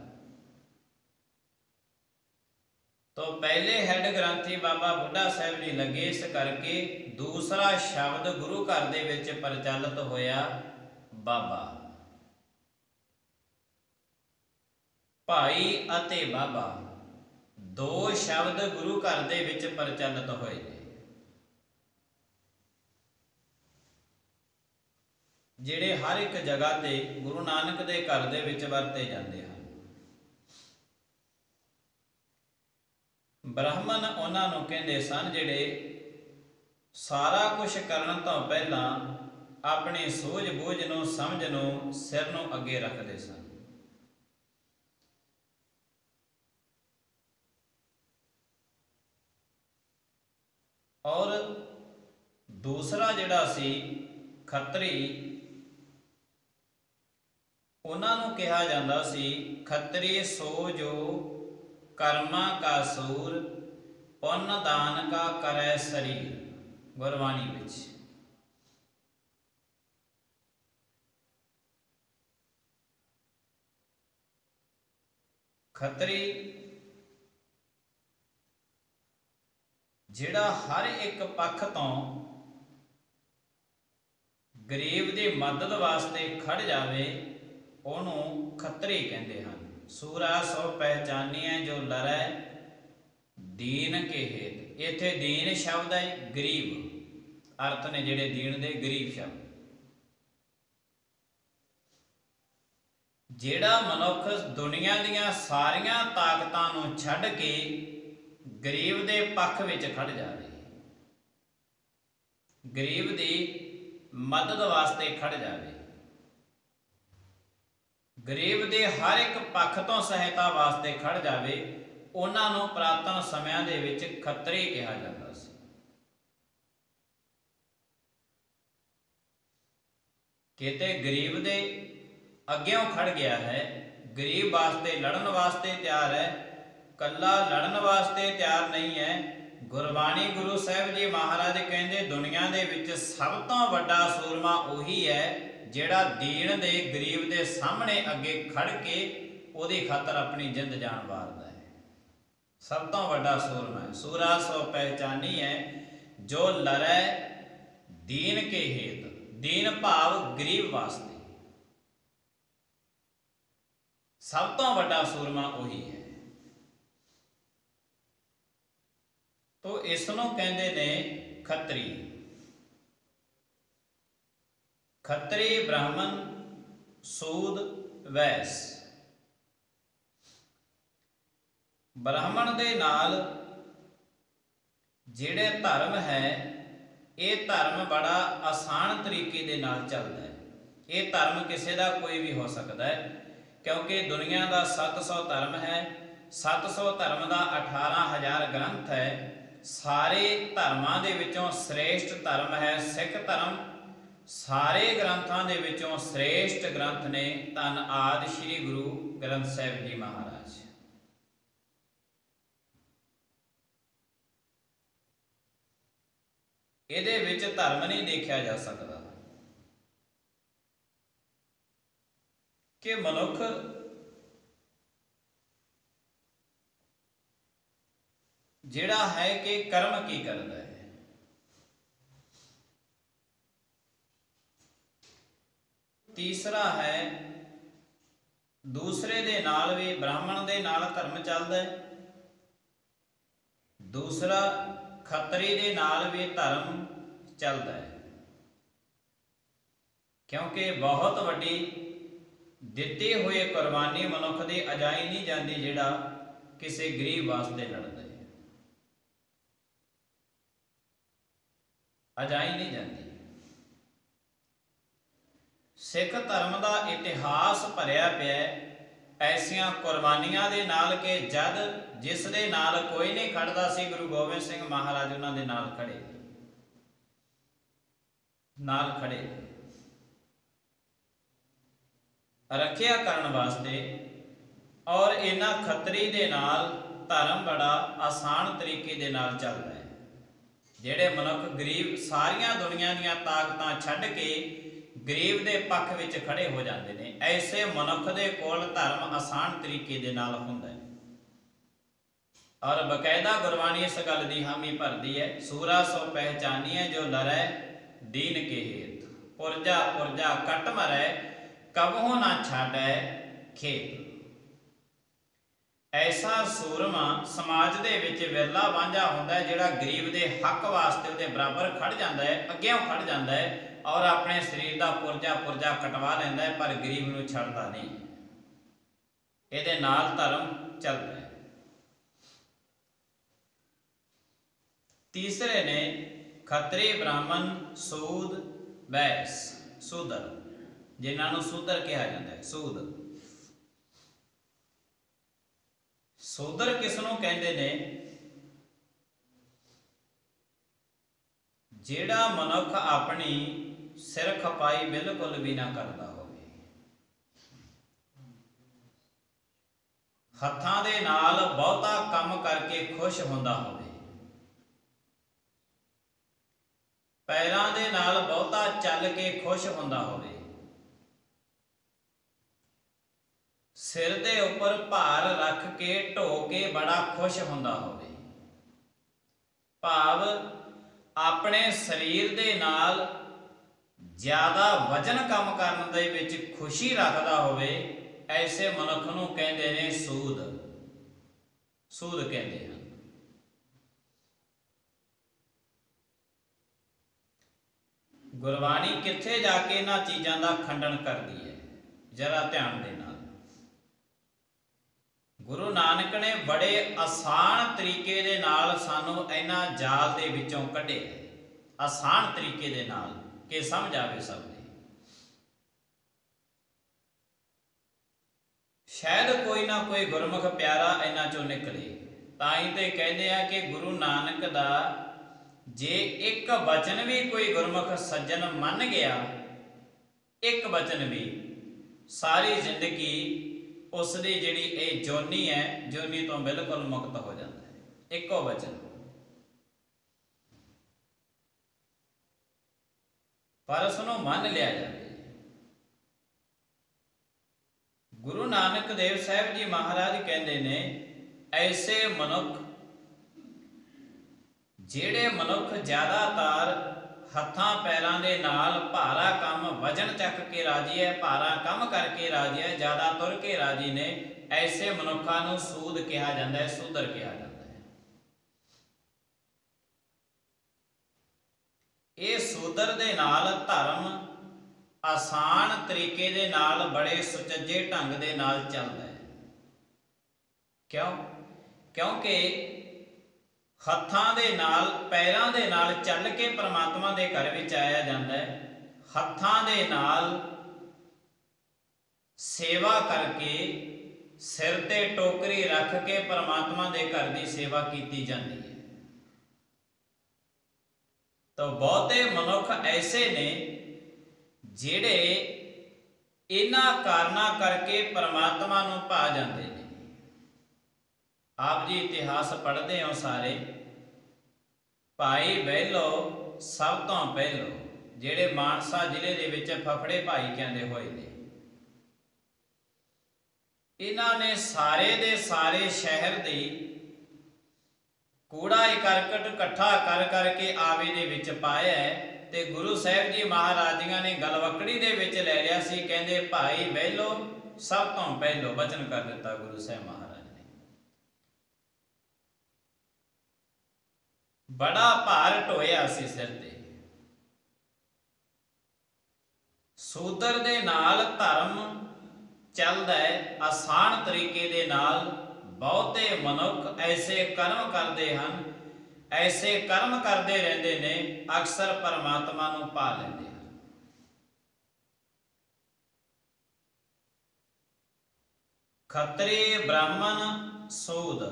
ਤੋ ਪਹਿਲੇ ਹੈੱਡ ਗ੍ਰੰਥੀ ਬਾਬਾ ਬੁੱਢਾ ਸਾਹਿਬ ਜੀ ਲੱਗੇ। ਇਸ ਕਰਕੇ ਦੂਸਰਾ ਸ਼ਬਦ ਗੁਰੂ ਘਰ ਦੇ ਵਿੱਚ ਪ੍ਰਚਲਿਤ ਹੋਇਆ ਬਾਬਾ। ਭਾਈ ਅਤੇ ਬਾਬਾ ਦੋ ਸ਼ਬਦ ਗੁਰੂ ਘਰ ਦੇ ਵਿੱਚ ਪ੍ਰਚਲਿਤ ਹੋਏ ਨੇ, ਜਿਹੜੇ ਹਰ ਇੱਕ ਜਗ੍ਹਾ ਤੇ ਗੁਰੂ ਨਾਨਕ ਦੇ ਘਰ ਦੇ ਵਿੱਚ ਵਰਤੇ ਜਾਂਦੇ ਹਨ। ਬ੍ਰਾਹਮਣ ਉਹਨਾਂ ਨੂੰ ਕਹਿੰਦੇ ਸਨ ਜਿਹੜੇ ਸਾਰਾ ਕੁਝ ਕਰਨ ਤੋਂ ਪਹਿਲਾਂ ਆਪਣੀ ਸੂਝ ਬੂਝ ਨੂੰ, ਸਮਝ ਨੂੰ, ਸਿਰ ਨੂੰ ਅੱਗੇ ਰੱਖਦੇ ਸਨ। ਔਰ ਦੂਸਰਾ ਜਿਹੜਾ ਸੀ ਖੱਤਰੀ, ਉਹਨਾਂ ਨੂੰ ਕਿਹਾ ਜਾਂਦਾ ਸੀ ਖੱਤਰੀ ਸੋ ਜੋ ਕਰਮਾ ਕਾ ਸੂਰ, ਪੁੰਨ ਦਾਨ ਕਾ ਕਰੈ ਸਰੀਰ, ਗੁਰਬਾਣੀ ਵਿੱਚ। ਖੱਤਰੀ ਜਿਹੜਾ ਹਰ ਇੱਕ ਪੱਖ ਤੋਂ ਗਰੀਬ ਦੀ ਮਦਦ ਵਾਸਤੇ ਖੜ ਜਾਵੇ, ਉਹਨੂੰ ਖੱਤਰੀ ਕਹਿੰਦੇ ਹਨ। ਸੂਰਾ ਸੋ ਪਹਿਚਾਨੀਐ ਜੋ ਲੜੈ ਦੀਨ ਕੇ ਹੇਤ। ਇੱਥੇ ਦੀਨ ਸ਼ਬਦ ਹੈ, ਗਰੀਬ ਅਰਥ ਨੇ ਜਿਹੜੇ ਦੀਨ ਦੇ, ਗਰੀਬ ਸ਼ਬਦ। ਜਿਹੜਾ ਮਨੁੱਖ ਦੁਨੀਆ ਦੀਆਂ ਸਾਰੀਆਂ ਤਾਕਤਾਂ ਨੂੰ ਛੱਡ ਕੇ ਗਰੀਬ ਦੇ ਪੱਖ ਵਿੱਚ ਖੜ ਜਾਵੇ, ਗਰੀਬ ਦੀ ਮਦਦ ਵਾਸਤੇ ਖੜ ਜਾਵੇ, ਗਰੀਬ ਦੇ ਹਰ ਇੱਕ ਪੱਖ ਤੋਂ ਸਹਾਇਤਾ ਵਾਸਤੇ ਖੜ ਜਾਵੇ, ਉਹਨਾਂ ਨੂੰ ਪੁਰਾਤਨ ਸਮਿਆਂ ਦੇ ਵਿੱਚ ਖੱਤਰੀ ਕਿਹਾ ਜਾਂਦਾ ਸੀ। ਕਿਤੇ ਗਰੀਬ ਦੇ ਅੱਗਿਓਂ ਖੜ ਗਿਆ ਹੈ, ਗਰੀਬ ਵਾਸਤੇ ਲੜਨ ਵਾਸਤੇ ਤਿਆਰ ਹੈ, ਕੱਲਾ ਲੜਨ ਵਾਸਤੇ ਤਿਆਰ ਨਹੀਂ ਹੈ। ਗੁਰਬਾਣੀ ਗੁਰੂ ਸਾਹਿਬ ਜੀ ਮਹਾਰਾਜ ਕਹਿੰਦੇ ਦੁਨੀਆ ਦੇ ਵਿੱਚ ਸਭ ਤੋਂ ਵੱਡਾ ਸੂਰਮਾ ਉਹੀ ਹੈ ਜਿਹੜਾ ਦੀਨ ਦੇ, ਗਰੀਬ ਦੇ ਸਾਹਮਣੇ ਅੱਗੇ ਖੜ ਕੇ ਉਹਦੀ ਖਾਤਰ ਆਪਣੀ ਜਿੰਦ ਜਾਨ ਵਾਰਦਾ ਹੈ। ਸਭ ਤੋਂ ਵੱਡਾ ਸੂਰਮਾ ਹੈ। ਸੂਰਾ ਸੋ ਪਹਿਚਾਨੀ ਹੈ ਜੋ ਲੜੈ ਦੀਨ ਕੇ ਹੇਤ, ਦੀਨ ਭਾਵ ਗਰੀਬ ਵਾਸਤੇ। ਸਭ ਤੋਂ ਵੱਡਾ ਸੂਰਮਾ ਉਹੀ ਹੈ। ਤੋ ਇਸ ਨੂੰ ਕਹਿੰਦੇ ਨੇ ਖੱਤਰੀ। ਖੱਤਰੀ, ਬ੍ਰਾਹਮਣ, ਸੂਦ, ਵੈਸ। ਬ੍ਰਾਹਮਣ ਦੇ ਨਾਲ ਜਿਹੜੇ ਧਰਮ ਹੈ, ਇਹ ਧਰਮ ਬੜਾ ਆਸਾਨ ਤਰੀਕੇ ਦੇ ਨਾਲ ਚੱਲਦਾ ਹੈ। ਇਹ ਧਰਮ ਕਿਸੇ ਦਾ ਕੋਈ ਵੀ ਹੋ ਸਕਦਾ ਹੈ, ਕਿਉਂਕਿ ਦੁਨੀਆ ਦਾ 700 ਧਰਮ ਹੈ। 700 ਧਰਮ ਦਾ 18,000 ਗ੍ਰੰਥ ਹੈ। ਸਾਰੇ ਧਰਮਾਂ ਦੇ ਵਿੱਚੋਂ ਸ੍ਰੇਸ਼ਟ ਧਰਮ ਹੈ ਸਿੱਖ ਧਰਮ। ਸਾਰੇ ਗ੍ਰੰਥਾਂ ਦੇ ਵਿੱਚੋਂ ਸ੍ਰੇਸ਼ਟ ਗ੍ਰੰਥ ਨੇ ਧੰਨ ਆਦਿ ਸ੍ਰੀ ਗੁਰੂ ਗ੍ਰੰਥ ਸਾਹਿਬ ਜੀ ਮਹਾਰਾਜ। ਇਹਦੇ ਵਿੱਚ ਧਰਮ ਨਹੀਂ ਦੇਖਿਆ ਜਾ ਸਕਦਾ ਕਿ ਮਨੁੱਖ ਜਿਹੜਾ ਹੈ ਕਿ ਕਰਮ ਕੀ ਕਰਦਾ ਹੈ। ਤੀਸਰਾ ਹੈ ਦੂਸਰੇ ਦੇ ਨਾਲ ਵੀ, ਬ੍ਰਾਹਮਣ ਦੇ ਨਾਲ ਧਰਮ ਚੱਲਦਾ ਹੈ। ਦੂਸਰਾ ਖੱਤਰੀ ਦੇ ਨਾਲ ਵੀ ਧਰਮ ਚੱਲਦਾ ਹੈ, ਕਿਉਂਕਿ ਬਹੁਤ ਵੱਡੀ ਦਿੱਤੀ ਹੋਈ ਕੁਰਬਾਨੀ ਮਨੁੱਖ ਦੀ ਅਜਾਈ ਨਹੀਂ ਜਾਂਦੀ ਜਿਹੜਾ ਕਿਸੇ ਗਰੀਬ ਵਾਸਤੇ ਲੜਦਾ ਹੈ, ਅਜਾਈ ਨਹੀਂ ਜਾਂਦੀ। ਸਿੱਖ ਧਰਮ ਦਾ ਇਤਿਹਾਸ ਭਰਿਆ ਪਿਆ ਐਸੀਆਂ ਕੁਰਬਾਨੀਆਂ ਦੇ ਨਾਲ ਕਿ ਜਦ ਜਿਸ ਦੇ ਨਾਲ ਕੋਈ ਨਹੀਂ ਖੜਦਾ ਸੀ, ਗੁਰੂ ਗੋਬਿੰਦ ਸਿੰਘ ਮਹਾਰਾਜ ਉਹਨਾਂ ਦੇ ਨਾਲ ਖੜੇ ਰੱਖਿਆ ਕਰਨ ਵਾਸਤੇ। ਔਰ ਇਹਨਾਂ ਖੱਤਰੀ ਦੇ ਨਾਲ ਧਰਮ ਬੜਾ ਆਸਾਨ ਤਰੀਕੇ ਦੇ ਨਾਲ ਚੱਲਦਾ ਹੈ। ਜਿਹੜੇ ਮਨੁੱਖ ਗਰੀਬ ਸਾਰੀਆਂ ਦੁਨੀਆਂ ਦੀਆਂ ਤਾਕਤਾਂ ਛੱਡ ਕੇ ਗਰੀਬ ਦੇ ਪੱਖ ਵਿੱਚ ਖੜੇ ਹੋ ਜਾਂਦੇ ਨੇ, ਐਸੇ ਮਨੁੱਖ ਦੇ ਕੋਲ ਧਰਮ ਆਸਾਨ ਤਰੀਕੇ ਦੇ ਨਾਲ ਹੁੰਦਾ ਹੈ। ਔਰ ਬਕਾਇਦਾ ਗੁਰਬਾਣੀ ਇਸ ਗੱਲ ਦੀ ਹਾਮੀ ਭਰਦੀ ਹੈ, ਸੂਰਾ ਸੋ ਪਹਿਚਾਨੀਏ ਜੋ ਲੜੈ ਦੀਨ ਕੇ ਹੇਤ, ਪੁਰਜਾ ਪੁਰਜਾ ਕੱਟ ਮਰੈ ਕਬਹੁ ਨਾ ਛਾੜੈ ਖੇਤ। ਐਸਾ ਸੂਰਮਾ ਸਮਾਜ ਦੇ ਵਿੱਚ ਵਿਰਲਾ ਵਾਂਝਾ ਹੁੰਦਾ ਜਿਹੜਾ ਗਰੀਬ ਦੇ ਹੱਕ ਵਾਸਤੇ ਉਹਦੇ ਬਰਾਬਰ ਖੜ ਜਾਂਦਾ ਹੈ, ਅੱਗਿਓਂ ਖੜ ਜਾਂਦਾ ਹੈ ਔਰ ਆਪਣੇ ਸਰੀਰ ਦਾ ਪੁਰਜਾ ਪੁਰਜਾ ਕਟਵਾ ਲੈਂਦਾ ਹੈ, ਪਰ ਗਰੀਬ ਨੂੰ ਛੱਡਦਾ ਨਹੀਂ। ਇਹਦੇ ਨਾਲ ਧਰਮ ਚੱਲਦਾ ਹੈ। ਤੀਸਰੇ ਨੇ ਖੱਤਰੀ, ਬ੍ਰਾਹਮਣ, ਸੂਦ, ਵੈਸ, ਸੂਦਰ, ਜਿਨ੍ਹਾਂ ਨੂੰ ਸੂਦਰ ਕਿਹਾ ਜਾਂਦਾ ਹੈ। ਸੂਦਰ ਕਿਸ ਨੂੰ ਕਹਿੰਦੇ ਨੇ? ਜਿਹੜਾ ਮਨੁੱਖ ਆਪਣੀ ਸਿਰ ਖਪਾਈ ਬਿਲਕੁਲ ਵੀ ਨਾ ਕਰਦਾ ਹੋਵੇ, ਹੱਥਾਂ ਦੇ ਨਾਲ ਬਹੁਤਾ ਕੰਮ ਕਰਕੇ ਖੁਸ਼ ਹੁੰਦਾ ਹੋਵੇ, ਪੈਰਾਂ ਦੇ ਨਾਲ ਬਹੁਤਾ ਚੱਲ ਕੇ ਖੁਸ਼ ਹੁੰਦਾ ਹੋਵੇ, ਸਿਰ ਦੇ ਉੱਪਰ ਭਾਰ ਰੱਖ ਕੇ ਢੋ ਕੇ ਬੜਾ ਖੁਸ਼ ਹੁੰਦਾ ਹੋਵੇ, ਭਾਵ ਆਪਣੇ ਸਰੀਰ ਦੇ ਨਾਲ ਜ਼ਿਆਦਾ ਵਜਨ ਕੰਮ ਕਰਨ ਦੇ ਵਿੱਚ ਖੁਸ਼ੀ ਰੱਖਦਾ ਹੋਵੇ, ਐਸੇ ਮਨੁੱਖ ਨੂੰ ਕਹਿੰਦੇ ਨੇ ਸੂਦ ਕਹਿੰਦੇ ਹਨ। ਗੁਰਬਾਣੀ ਕਿੱਥੇ ਜਾ ਕੇ ਇਹਨਾਂ ਚੀਜ਼ਾਂ ਦਾ ਖੰਡਨ ਕਰਦੀ ਹੈ, ਜਰਾ ਧਿਆਨ ਦੇ ਨਾਲ। ਗੁਰੂ ਨਾਨਕ ਨੇ ਬੜੇ ਆਸਾਨ ਤਰੀਕੇ ਦੇ ਨਾਲ ਸਾਨੂੰ ਇਹਨਾਂ ਜਾਲ ਦੇ ਵਿੱਚੋਂ ਕੱਢਿਆ, ਆਸਾਨ ਤਰੀਕੇ ਦੇ ਨਾਲ ਕਿ ਸਮਝ ਆਵੇ ਸਭ ਦੇ। ਸ਼ਾਇਦ ਕੋਈ ਨਾ ਕੋਈ ਗੁਰਮੁਖ ਪਿਆਰਾ ਇਹਨਾਂ ਚੋਂ ਨਿਕਲੇ। ਤਾਂ ਹੀ ਤੇ ਕਹਿੰਦੇ ਆ ਕਿ ਗੁਰੂ ਨਾਨਕ ਦਾ ਜੇ ਇੱਕ ਵਚਨ ਵੀ ਕੋਈ ਗੁਰਮੁਖ ਸੱਜਣ ਮੰਨ ਗਿਆ, ਇੱਕ ਵਚਨ ਵੀ, ਸਾਰੀ ਜ਼ਿੰਦਗੀ ਉਸ ਦੀ ਜਿਹੜੀ ਇਹ ਜੋਨੀ ਹੈ, ਜੋਨੀ ਤੋਂ ਬਿਲਕੁਲ ਮੁਕਤ ਹੋ ਜਾਂਦਾ ਹੈ। ਇੱਕੋ ਵਚਨ, ਪਰ ਉਸ ਨੂੰ ਮੰਨ ਲਿਆ ਜਾਵੇ। ਗੁਰੂ ਨਾਨਕ ਦੇਵ ਸਾਹਿਬ ਜੀ ਮਹਾਰਾਜ ਕਹਿੰਦੇ ਨੇ, ਐਸੇ ਮਨੁੱਖ, ਜਿਹੜੇ ਮਨੁੱਖ ਜ਼ਿਆਦਾਤਰ ਹੱਥਾਂ ਪੈਰਾਂ ਦੇ ਨਾਲ ਭਾਰਾ ਕੰਮ ਵਜਨ ਚੱਕ ਕੇ ਰਾਜੀ ਹੈ, ਭਾਰਾ ਕੰਮ ਕਰਕੇ ਰਾਜੀ ਹੈ, ਜ਼ਿਆਦਾ ਤੁਰ ਕੇ ਰਾਜੀ ਨੇ, ਐਸੇ ਮਨੁੱਖਾਂ ਨੂੰ ਸੂਦ ਕਿਹਾ ਜਾਂਦਾ ਹੈ, ਸੂਦਰ ਕਿਹਾ ਜਾਂਦਾ ਹੈ। ਇਹ ਸੂਦਰ ਦੇ ਨਾਲ ਧਰਮ ਆਸਾਨ ਤਰੀਕੇ ਦੇ ਨਾਲ ਬੜੇ ਸੁਚੱਜੇ ਢੰਗ ਦੇ ਨਾਲ ਚੱਲਦਾ ਹੈ। ਕਿਉਂਕਿ ਹੱਥਾਂ ਦੇ ਨਾਲ ਪੈਰਾਂ ਦੇ ਨਾਲ ਚੱਲ ਕੇ ਪਰਮਾਤਮਾ ਦੇ ਘਰ ਵਿੱਚ ਆਇਆ ਜਾਂਦਾ ਹੈ। ਹੱਥਾਂ ਦੇ ਨਾਲ ਸੇਵਾ ਕਰਕੇ, ਸਿਰ ਤੇ ਟੋਕਰੀ ਰੱਖ ਕੇ ਪਰਮਾਤਮਾ ਦੇ ਘਰ ਦੀ ਸੇਵਾ ਕੀਤੀ ਜਾਂਦੀ ਹੈ। ਤਾਂ ਬਹੁਤੇ ਮਨੁੱਖ ਐਸੇ ਨੇ ਜਿਹੜੇ ਇਹਨਾਂ ਕਾਰਨਾਂ ਕਰਕੇ ਪਰਮਾਤਮਾ ਨੂੰ ਭਾ ਜਾਂਦੇ ਨੇ। ਆਪ ਜੀ ਇਤਿਹਾਸ ਪੜ੍ਹਦੇ ਹੋ ਸਾਰੇ। ਭਾਈ ਬਹਿਲੋ ਸਭ ਤੋਂ ਪਹਿਲੋਂ, ਜਿਹੜੇ ਮਾਨਸਾ ਜ਼ਿਲ੍ਹੇ ਦੇ ਵਿੱਚ ਫਫੜੇ ਭਾਈ ਕਹਿੰਦੇ ਹੋਏ ਨੇ। ਇਹਨਾਂ ਨੇ ਸਾਰੇ ਦੇ ਸਾਰੇ ਸ਼ਹਿਰ ਦੀ ਕੂੜਾ ਇਕੱਠ ਇਕੱਠਾ ਕਰ ਕਰਕੇ ਆਵੇ ਦੇ ਵਿੱਚ ਪਾਇਆ ਤੇ ਗੁਰੂ ਸਾਹਿਬ ਜੀ ਮਹਾਰਾਜ ਜੀਆਂ ਨੇ ਗਲਵੱਕੜੀ ਦੇ ਵਿੱਚ ਲੈ ਲਿਆ ਸੀ। ਕਹਿੰਦੇ ਭਾਈ ਬਹਿਲੋ ਸਭ ਤੋਂ ਪਹਿਲੋਂ ਵਚਨ ਕਰ ਦਿੱਤਾ ਗੁਰੂ ਸਾਹਿਬ ਮਹਾਰਾਜ ਨੇ। ਬੜਾ ਭਾਰ ਢੋਇਆ ਸੀ ਸਿਰ ਤੇ। ਸੂਦਰ ਦੇ ਨਾਲ ਧਰਮ ਚੱਲਦਾ ਹੈ ਆਸਾਨ ਤਰੀਕੇ ਦੇ ਨਾਲ। ਬਹੁਤੇ ਮਨੁੱਖ ਐਸੇ ਕਰਮ ਕਰਦੇ ਹਨ, ਐਸੇ ਕਰਮ ਕਰਦੇ ਰਹਿੰਦੇ ਨੇ, ਅਕਸਰ ਪਰਮਾਤਮਾ ਨੂੰ ਪਾ ਲੈਂਦੇ ਹਨ। ਖੱਤਰੀ, ਬ੍ਰਾਹਮਣ, ਸੂਦ,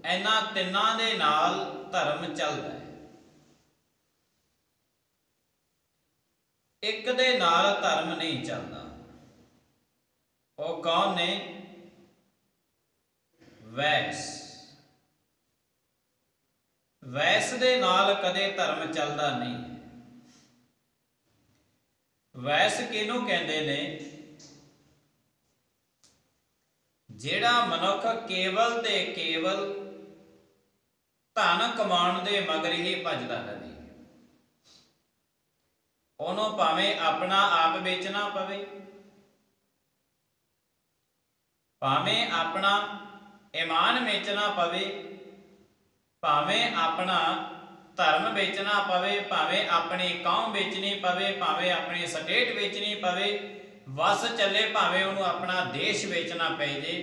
ਇਹਨਾਂ ਤਿੰਨਾਂ ਦੇ ਨਾਲ ਧਰਮ ਚੱਲਦਾ ਹੈ। ਇੱਕ ਦੇ ਨਾਲ ਧਰਮ ਨਹੀਂ ਚੱਲਦਾ। ਉਹ ਕੌਣ ਨੇ? ਵੈਸ। ਵੈਸ ਦੇ ਨਾਲ ਕਦੇ ਧਰਮ ਚੱਲਦਾ ਨਹੀਂ। ਵੈਸ ਕਿਹਨੂੰ ਕਹਿੰਦੇ ਨੇ? ਜਿਹੜਾ ਮਨੁੱਖ ਕੇਵਲ ਤੇ ਕੇਵਲ ਧਨ ਕਮਾਉਣ ਦੇ ਮਗਰ ਹੀ ਭੱਜਦਾ ਰਹੇ। ਉਹਨੂੰ ਭਾਵੇਂ ਆਪਣਾ ਆਪ ਵੇਚਣਾ ਪਵੇ, ਭਾਵੇਂ ਆਪਣਾ ਈਮਾਨ ਵੇਚਣਾ ਪਵੇ, ਭਾਵੇਂ ਆਪਣਾ ਧਰਮ ਵੇਚਣਾ ਪਵੇ, ਭਾਵੇਂ ਆਪਣੀ ਕੌਮ ਵੇਚਣੀ ਪਵੇ, ਭਾਵੇਂ ਆਪਣੀ ਸਟੇਟ ਵੇਚਣੀ ਪਵੇ, ਵਸ ਚੱਲੇ ਭਾਵੇਂ ਉਹਨੂੰ ਆਪਣਾ ਦੇਸ਼ ਵੇਚਣਾ ਪੈ ਜੇ।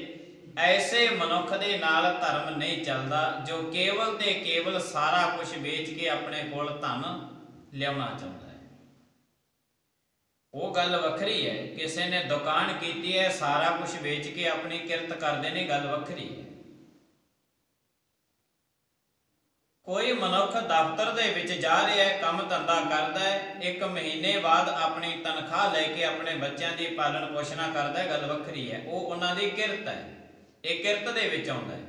ਐਸੇ ਮਨੁੱਖ ਦੇ ਨਾਲ ਧਰਮ ਨਹੀਂ ਚੱਲਦਾ ਜੋ ਕੇਵਲ ਤੇ ਕੇਵਲ ਸਾਰਾ ਕੁਝ ਵੇਚ ਕੇ ਆਪਣੇ ਕੋਲ ਧਨ ਲਿਆਉਣਾ ਚਾਹੁੰਦਾ ਹੈ। ਉਹ ਗੱਲ ਵੱਖਰੀ ਹੈ। ਕਿਸੇ ਨੇ ਦੁਕਾਨ ਕੀਤੀ ਹੈ, ਸਾਰਾ ਕੁਝ ਵੇਚ ਕੇ ਆਪਣੀ ਕਿਰਤ ਕਰਦੇ ਨੇ, ਗੱਲ ਵੱਖਰੀ ਹੈ। ਕੋਈ ਮਨੁੱਖ ਦਫ਼ਤਰ ਦੇ ਵਿੱਚ ਜਾ ਰਿਹਾ ਹੈ, ਕੰਮ ਧੰਦਾ ਕਰਦਾ ਹੈ, 1 ਮਹੀਨੇ ਬਾਅਦ ਆਪਣੀ ਤਨਖਾਹ ਲੈ ਕੇ ਆਪਣੇ ਬੱਚਿਆਂ ਦੀ ਪਾਲਣ ਪੋਸ਼ਣਾ ਕਰਦਾ ਹੈ, ਗੱਲ ਵੱਖਰੀ ਹੈ। ਉਹ ਉਹਨਾਂ ਦੀ ਕਿਰਤ ਹੈ, ਇਹ ਕਿਰਤ ਦੇ ਵਿੱਚ ਆਉਂਦਾ ਹੈ।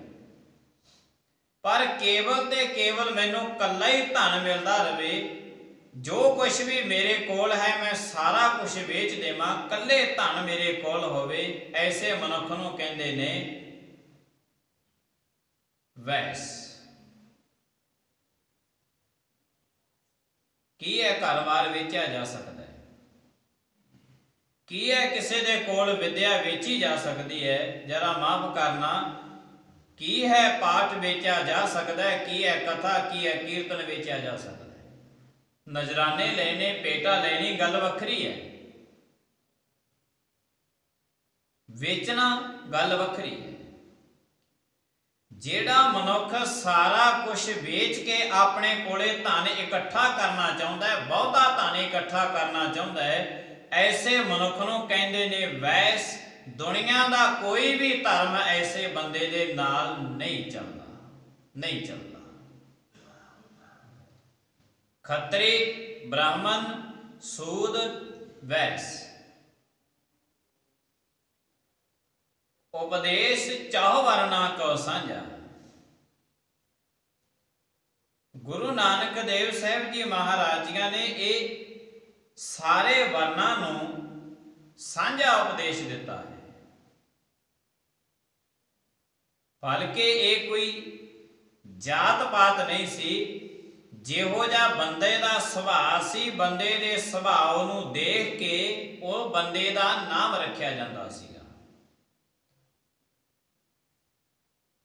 ਪਰ ਕੇਵਲ ਤੇ ਕੇਵਲ ਮੈਨੂੰ ਕੱਲਾ ਹੀ ਧਨ ਮਿਲਦਾ ਰਵੇ, ਜੋ ਕੁਛ ਵੀ ਮੇਰੇ ਕੋਲ ਹੈ ਮੈਂ ਸਾਰਾ ਕੁਝ ਵੇਚ ਦੇਵਾਂ, ਕੱਲੇ ਧਨ ਮੇਰੇ ਕੋਲ ਹੋਵੇ, ਐਸੇ ਮਨੁੱਖ ਨੂੰ ਕਹਿੰਦੇ ਨੇ ਵੈਸ। ਕੀ ਹੈ ਘਰ-ਬਾਰ ਵੇਚਿਆ ਜਾ ਸਕਦਾ ਹੈ? ਕੀ ਹੈ ਕਿਸੇ ਦੇ ਕੋਲ ਵਿਦਿਆ ਵੇਚੀ ਜਾ ਸਕਦੀ ਹੈ? ਜਰਾ ਮਾਫ ਕਰਨਾ, ਕੀ ਹੈ ਪਾਠ ਵੇਚਿਆ ਜਾ ਸਕਦਾ ਹੈ? ਕੀ ਹੈ ਕਥਾ, ਕੀ ਹੈ ਕੀਰਤਨ ਵੇਚਿਆ ਜਾ ਸਕਦਾ ਹੈ? ਨਜ਼ਰਾਨੇ ਲੈਣੇ, ਪੇਟਾ ਲੈਣੀ ਗੱਲ ਵੱਖਰੀ ਹੈ, ਵੇਚਣਾ ਗੱਲ ਵੱਖਰੀ ਹੈ। ਜਿਹੜਾ ਮਨੁੱਖ ਸਾਰਾ ਕੁਝ ਵੇਚ ਕੇ ਆਪਣੇ ਕੋਲੇ ਧਨ ਇਕੱਠਾ ਕਰਨਾ ਚਾਹੁੰਦਾ ਹੈ, ਬਹੁਤਾ ਧਨ ਇਕੱਠਾ ਕਰਨਾ ਚਾਹੁੰਦਾ ਹੈ, ਐਸੇ ਮਨੁੱਖ ਨੂੰ ਕਹਿੰਦੇ ਨੇ ਵੈਸ। ਦੁਨੀਆ ਦਾ ਕੋਈ ਵੀ ਧਰਮ ਐਸੇ ਬੰਦੇ ਦੇ ਨਾਲ ਨਹੀਂ ਚੱਲਦਾ, ਨਹੀਂ ਚੱਲਦਾ। ਖੱਤਰੀ, ਬ੍ਰਾਹਮਣ, ਸੂਦ, ਵੈਸ। ਉਪਦੇਸ਼ ਚਾਹੁ ਵਰਨਾ ਕੋ ਸਾਂਝਾ। ਗੁਰੂ ਨਾਨਕ ਦੇਵ ਸਾਹਿਬ ਜੀ ਮਹਾਰਾਜ ਜੀਆਂ ਨੇ ਇਹ ਸਾਰੇ ਵਰਨਾਂ ਨੂੰ ਸਾਂਝਾ ਉਪਦੇਸ਼ ਦਿੱਤਾ ਹੈ। ਬਲਕਿ ਇਹ ਕੋਈ ਜਾਤ ਪਾਤ ਨਹੀਂ ਸੀ। ਜਿਹੋ ਜਿਹਾ ਬੰਦੇ ਦਾ ਸੁਭਾਅ ਸੀ, ਬੰਦੇ ਦੇ ਸੁਭਾਅ ਨੂੰ ਦੇਖ ਕੇ ਉਹ ਬੰਦੇ ਦਾ ਨਾਮ ਰੱਖਿਆ ਜਾਂਦਾ ਸੀਗਾ।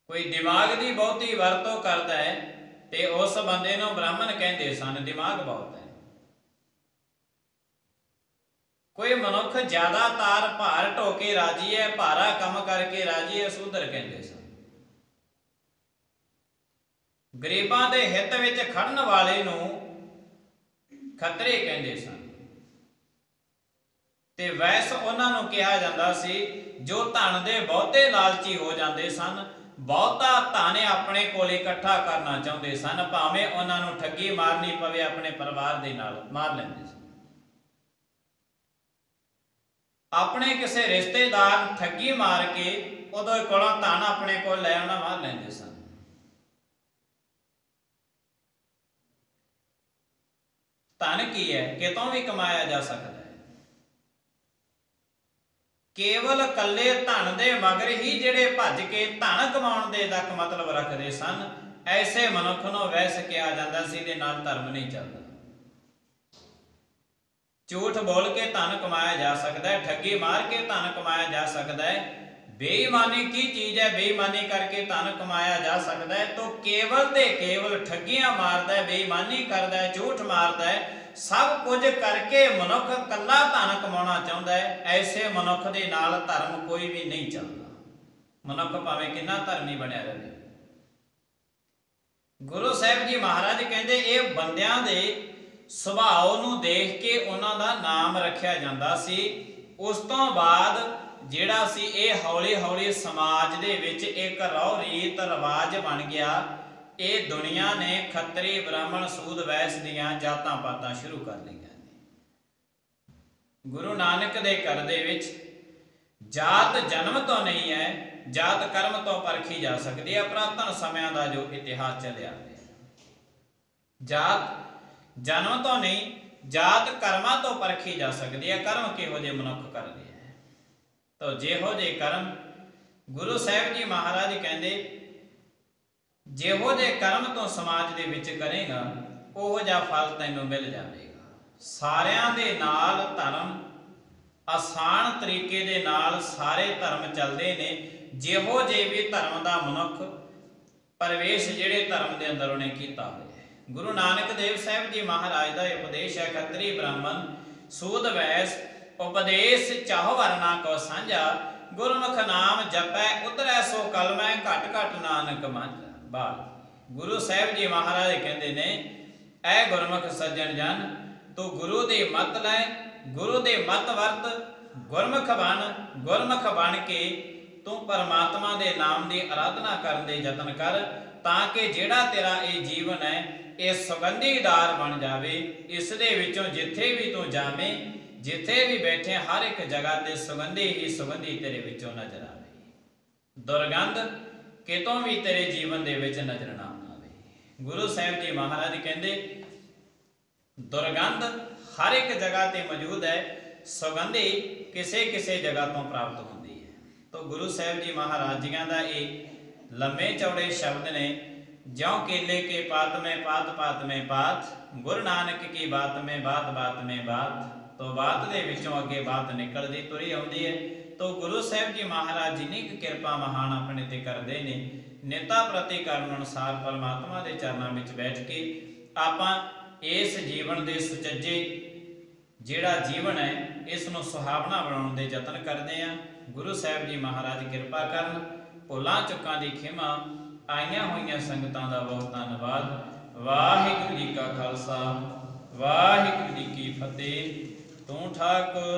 ਕੋਈ ਦਿਮਾਗ ਦੀ ਬਹੁਤੀ ਵਰਤੋਂ ਕਰਦਾ ਹੈ ਤੇ ਉਸ ਬੰਦੇ ਨੂੰ ਬ੍ਰਾਹਮਣ ਕਹਿੰਦੇ ਸਨ, ਦਿਮਾਗ ਬਹੁਤ ਹੈ। ਕੋਈ ਮਨੁੱਖ ਜ਼ਿਆਦਾਤਰ ਭਾਰ ਢੋ ਕੇ ਰਾਜੀ ਹੈ, ਭਾਰਾ ਕੰਮ ਕਰਕੇ ਰਾਜੀ ਹੈ, ਸੂਦਰ ਕਹਿੰਦੇ ਸਨ। ਗਰੀਬਾਂ ਦੇ ਹਿੱਤ ਵਿੱਚ ਖੜਨ ਵਾਲੇ ਨੂੰ ਖੱਤਰੀ ਕਹਿੰਦੇ ਸਨ ਤੇ ਵੈਸ ਉਹਨਾਂ ਨੂੰ ਕਿਹਾ ਜਾਂਦਾ ਸੀ ਜੋ ਧਨ ਦੇ ਬਹੁਤੇ ਲਾਲਚੀ ਹੋ ਜਾਂਦੇ ਸਨ, ਬਹੁਤਾ ਧਨ ਆਪਣੇ ਕੋਲ ਇਕੱਠਾ ਕਰਨਾ ਚਾਹੁੰਦੇ ਸਨ, ਭਾਵੇਂ ਉਹਨਾਂ ਨੂੰ ਠੱਗੀ ਮਾਰਨੀ ਪਵੇ ਆਪਣੇ ਪਰਿਵਾਰ ਦੇ ਨਾਲ ਮਾਰ ਲੈਂਦੇ ਸਨ। ਆਪਣੇ ਕਿਸੇ ਰਿਸ਼ਤੇਦਾਰ ਠੱਗੀ ਮਾਰ ਕੇ ਉਹਦੇ ਕੋਲੋਂ ਧਨ ਆਪਣੇ ਕੋਲ ਲੈ ਆਉਣਾ, ਮਾਰ ਲੈਂਦੇ ਸਨ। ਧਨ ਕੀ ਹੈ? ਕਿਤੋਂ ਵੀ ਕਮਾਇਆ ਜਾ ਸਕਦਾ ਹੈ। ਕੇਵਲ ਕੱਲੇ ਧਨ ਦੇ ਮਗਰ ਹੀ ਜਿਹੜੇ ਭੱਜ ਕੇ ਧਨ ਕਮਾਉਣ ਦੇ ਤੱਕ ਮਤਲਬ ਰੱਖਦੇ ਸਨ, ਐਸੇ ਮਨੁੱਖ ਨੂੰ ਵੈਸ ਕਿਹਾ ਜਾਂਦਾ ਸੀ, ਦੇ ਨਾਲ ਧਰਮ ਨਹੀਂ ਚੱਲਦਾ। ਝੂਠ ਬੋਲ ਕੇ ਧਨ ਕਮਾਇਆ ਜਾ ਸਕਦਾ ਹੈ, ਠੱਗੀ ਮਾਰ ਕੇ ਧਨ ਕਮਾਇਆ ਜਾ ਸਕਦਾ ਹੈ। ਬੇਈਮਾਨੀ ਕੀ ਚੀਜ਼ ਹੈ? ਬੇਈਮਾਨੀ ਕਰਕੇ ਧਨ ਕਮਾਇਆ ਜਾ ਸਕਦਾ ਹੈ। तो केवल ਤੇ ਕੇਵਲ ਠੱਗੀਆਂ ਮਾਰਦਾ ਹੈ, ਬੇਈਮਾਨੀ ਕਰਦਾ ਹੈ, ਝੂਠ ਮਾਰਦਾ ਹੈ, ਸਭ ਕੁਝ ਕਰਕੇ ਮਨੁੱਖ ਕੱਲਾ ਧਨ ਕਮਾਉਣਾ ਚਾਹੁੰਦਾ ਹੈ। ਐਸੇ ਮਨੁੱਖ ਦੇ ਨਾਲ ਧਰਮ ਕੋਈ ਵੀ ਨਹੀਂ ਚੱਲਦਾ। ਮਨੁੱਖ ਭਾਵੇਂ ਕਿੰਨਾ ਧਰਮੀ ਬਣਿਆ ਰਹੇ। ਗੁਰੂ ਸਾਹਿਬ ਜੀ ਮਹਾਰਾਜ ਕਹਿੰਦੇ ਇਹ ਬੰਦਿਆਂ ਦੇ ਸੁਭਾਅ ਨੂੰ ਦੇਖ ਕੇ ਉਹਨਾਂ ਦਾ ਨਾਮ ਰੱਖਿਆ ਜਾਂਦਾ ਸੀ। ਉਸ ਤੋਂ ਬਾਅਦ ਜਿਹੜਾ ਸੀ ਇਹ ਹੌਲੀ ਹੌਲੀ ਸਮਾਜ ਦੇ ਵਿੱਚ ਇੱਕ ਰਹੁ ਰੀਤ ਰਿਵਾਜ ਬਣ ਗਿਆ। ਇਹ ਦੁਨੀਆ ਨੇ ਖੱਤਰੀ ਬ੍ਰਾਹਮਣ ਸੂਦ ਵੈਸ ਦੀਆਂ ਜਾਤਾਂ ਪਾਤਾਂ ਸ਼ੁਰੂ ਕਰ ਲਈਆਂ ਨੇ। ਗੁਰੂ ਨਾਨਕ ਦੇ ਘਰ ਦੇ ਵਿੱਚ ਜਾਤ ਜਨਮ ਤੋਂ ਨਹੀਂ ਹੈ, ਜਾਤ ਕਰਮ ਤੋਂ ਪਰਖੀ ਜਾ ਸਕਦੀ ਹੈ। ਪੁਰਾਤਨ ਸਮਿਆਂ ਦਾ ਜੋ ਇਤਿਹਾਸ ਚੱਲਿਆ, ਜਾਤ ਜਨਮ ਤੋਂ ਨਹੀਂ, ਜਾਤ ਕਰਮਾਂ ਤੋਂ ਪਰਖੀ ਜਾ ਸਕਦੀ ਹੈ। ਕਰਮ ਕਿਹੋ ਜਿਹੇ ਮਨੁੱਖ ਕਰਦੇ ਹੈ, ਤਾਂ ਜਿਹੋ ਜਿਹੇ ਕਰਮ ਗੁਰੂ ਸਾਹਿਬ ਜੀ ਮਹਾਰਾਜ ਕਹਿੰਦੇ ਜਿਹੋ ਜਿਹੇ ਕਰਮ ਤੋਂ ਸਮਾਜ ਦੇ ਵਿੱਚ ਕਰੇਗਾ ਉਹੋ ਜਿਹਾ ਫਲ ਤੈਨੂੰ ਮਿਲ ਜਾਵੇਗਾ। ਸਾਰਿਆਂ ਦੇ ਨਾਲ ਧਰਮ ਆਸਾਨ ਤਰੀਕੇ ਦੇ ਨਾਲ ਸਾਰੇ ਧਰਮ ਚੱਲਦੇ ਨੇ। ਜਿਹੋ ਜਿਹੇ ਵੀ ਧਰਮ ਦਾ ਮਨੁੱਖ ਪ੍ਰਵੇਸ਼ ਜਿਹੜੇ ਧਰਮ ਦੇ ਅੰਦਰ ਉਹਨੇ ਕੀਤਾ ਹੋਇਆ। ਗੁਰੂ ਨਾਨਕ ਦੇਵ ਸਾਹਿਬ ਜੀ ਮਹਾਰਾਜ ਦਾ ਉਪਦੇਸ਼ ਹੈ, ਖੱਤਰੀ ਬ੍ਰਾਹਮਣ ਸੂਦ ਵੈਸ ਉਪਦੇਸ਼ ਚਾਹੋ ਵਰਨਾ ਕੋ ਸਾਂਝਾ, ਗੁਰਮੁਖ ਨਾਮ ਜਪੈ ਉਤਰੈ ਸੋ ਕਲਮੈ, ਘਟ ਘਟ ਨਾਨਕ ਮਾਂਝਾ। ਗੁਰੂ ਸਾਹਿਬ ਜੀ ਮਹਾਰਾਜ ਕਹਿੰਦੇ ਨੇ ਐ ਗੁਰਮੁਖ ਸੱਜਣ ਜਨ, ਤੂੰ ਗੁਰੂ ਦੇ ਮਤ ਲੈ, ਗੁਰੂ ਦੇ ਮਤ ਵਰਤ, ਗੁਰਮੁਖ ਬਣ ਕੇ ਤੂੰ ਪਰਮਾਤਮਾ ਦੇ ਨਾਮ ਦੀ ਆਰਾਧਨਾ ਕਰਨ ਦੇ ਯਤਨ ਕਰ, ਤਾਂ ਕਿ ਜਿਹੜਾ ਤੇਰਾ ਇਹ ਜੀਵਨ ਹੈ ਇਹ ਸੁਗੰਧੀਦਾਰ ਬਣ ਜਾਵੇ। ਇਸ ਦੇ ਵਿੱਚੋਂ ਜਿੱਥੇ ਵੀ ਤੂੰ ਜਾਵੇਂ, ਜਿੱਥੇ ਵੀ ਬੈਠੇ, ਹਰ ਇੱਕ ਜਗ੍ਹਾ ਤੇ ਸੁਗੰਧੀ ਹੀ ਸੁਗੰਧੀ ਤੇਰੇ ਵਿੱਚੋਂ ਨਜ਼ਰ ਆਵੇ। ਦੁਰਗੰਧ ਕਿਤੋਂ ਵੀ ਤੇਰੇ ਜੀਵਨ ਦੇ ਵਿੱਚ ਨਜ਼ਰ ਨਾ ਆਵੇ। ਗੁਰੂ ਸਾਹਿਬ ਜੀ ਮਹਾਰਾਜ ਕਹਿੰਦੇ ਦੁਰਗੰਧ ਹਰ ਇੱਕ ਜਗ੍ਹਾ ਤੇ ਮੌਜੂਦ ਹੈ, ਸੁਗੰਧੀ ਕਿਸੇ ਕਿਸੇ ਜਗ੍ਹਾ ਤੋਂ ਪ੍ਰਾਪਤ ਹੁੰਦੀ ਹੈ। ਤਾਂ ਗੁਰੂ ਸਾਹਿਬ ਜੀ ਮਹਾਰਾਜ ਜੀਆਂ ਦਾ ਇਹ ਲੰਮੇ ਚੌੜੇ ਸ਼ਬਦ ਨੇ। ज्यों केले के पात में पात पात में पात, गुरु नानक की बात में बात बात में बात। तो बात दे विचों अगे बात निकलदी तुरी आउंदी है। तो गुरु साहिब जी महाराज जिन्नी किरपा महान अपने ते करदे ने, नेता प्रति करन अनुसार परमात्मा दे चरनां विच बैठ के आपां इस जीवन दे सुचज्जे जिहड़ा जीवन है इस नूं सुहावना बनाउण दे यतन करदे आ। गुरु साहिब जी महाराज किरपा करन, भुलां चुकां दी खिमा, आईयां होईयां संगतां दा बहुत धन्नवाद। वाहिगुरू जी का खालसा, वाहिगुरू जी की फतेह। तू ठाकुर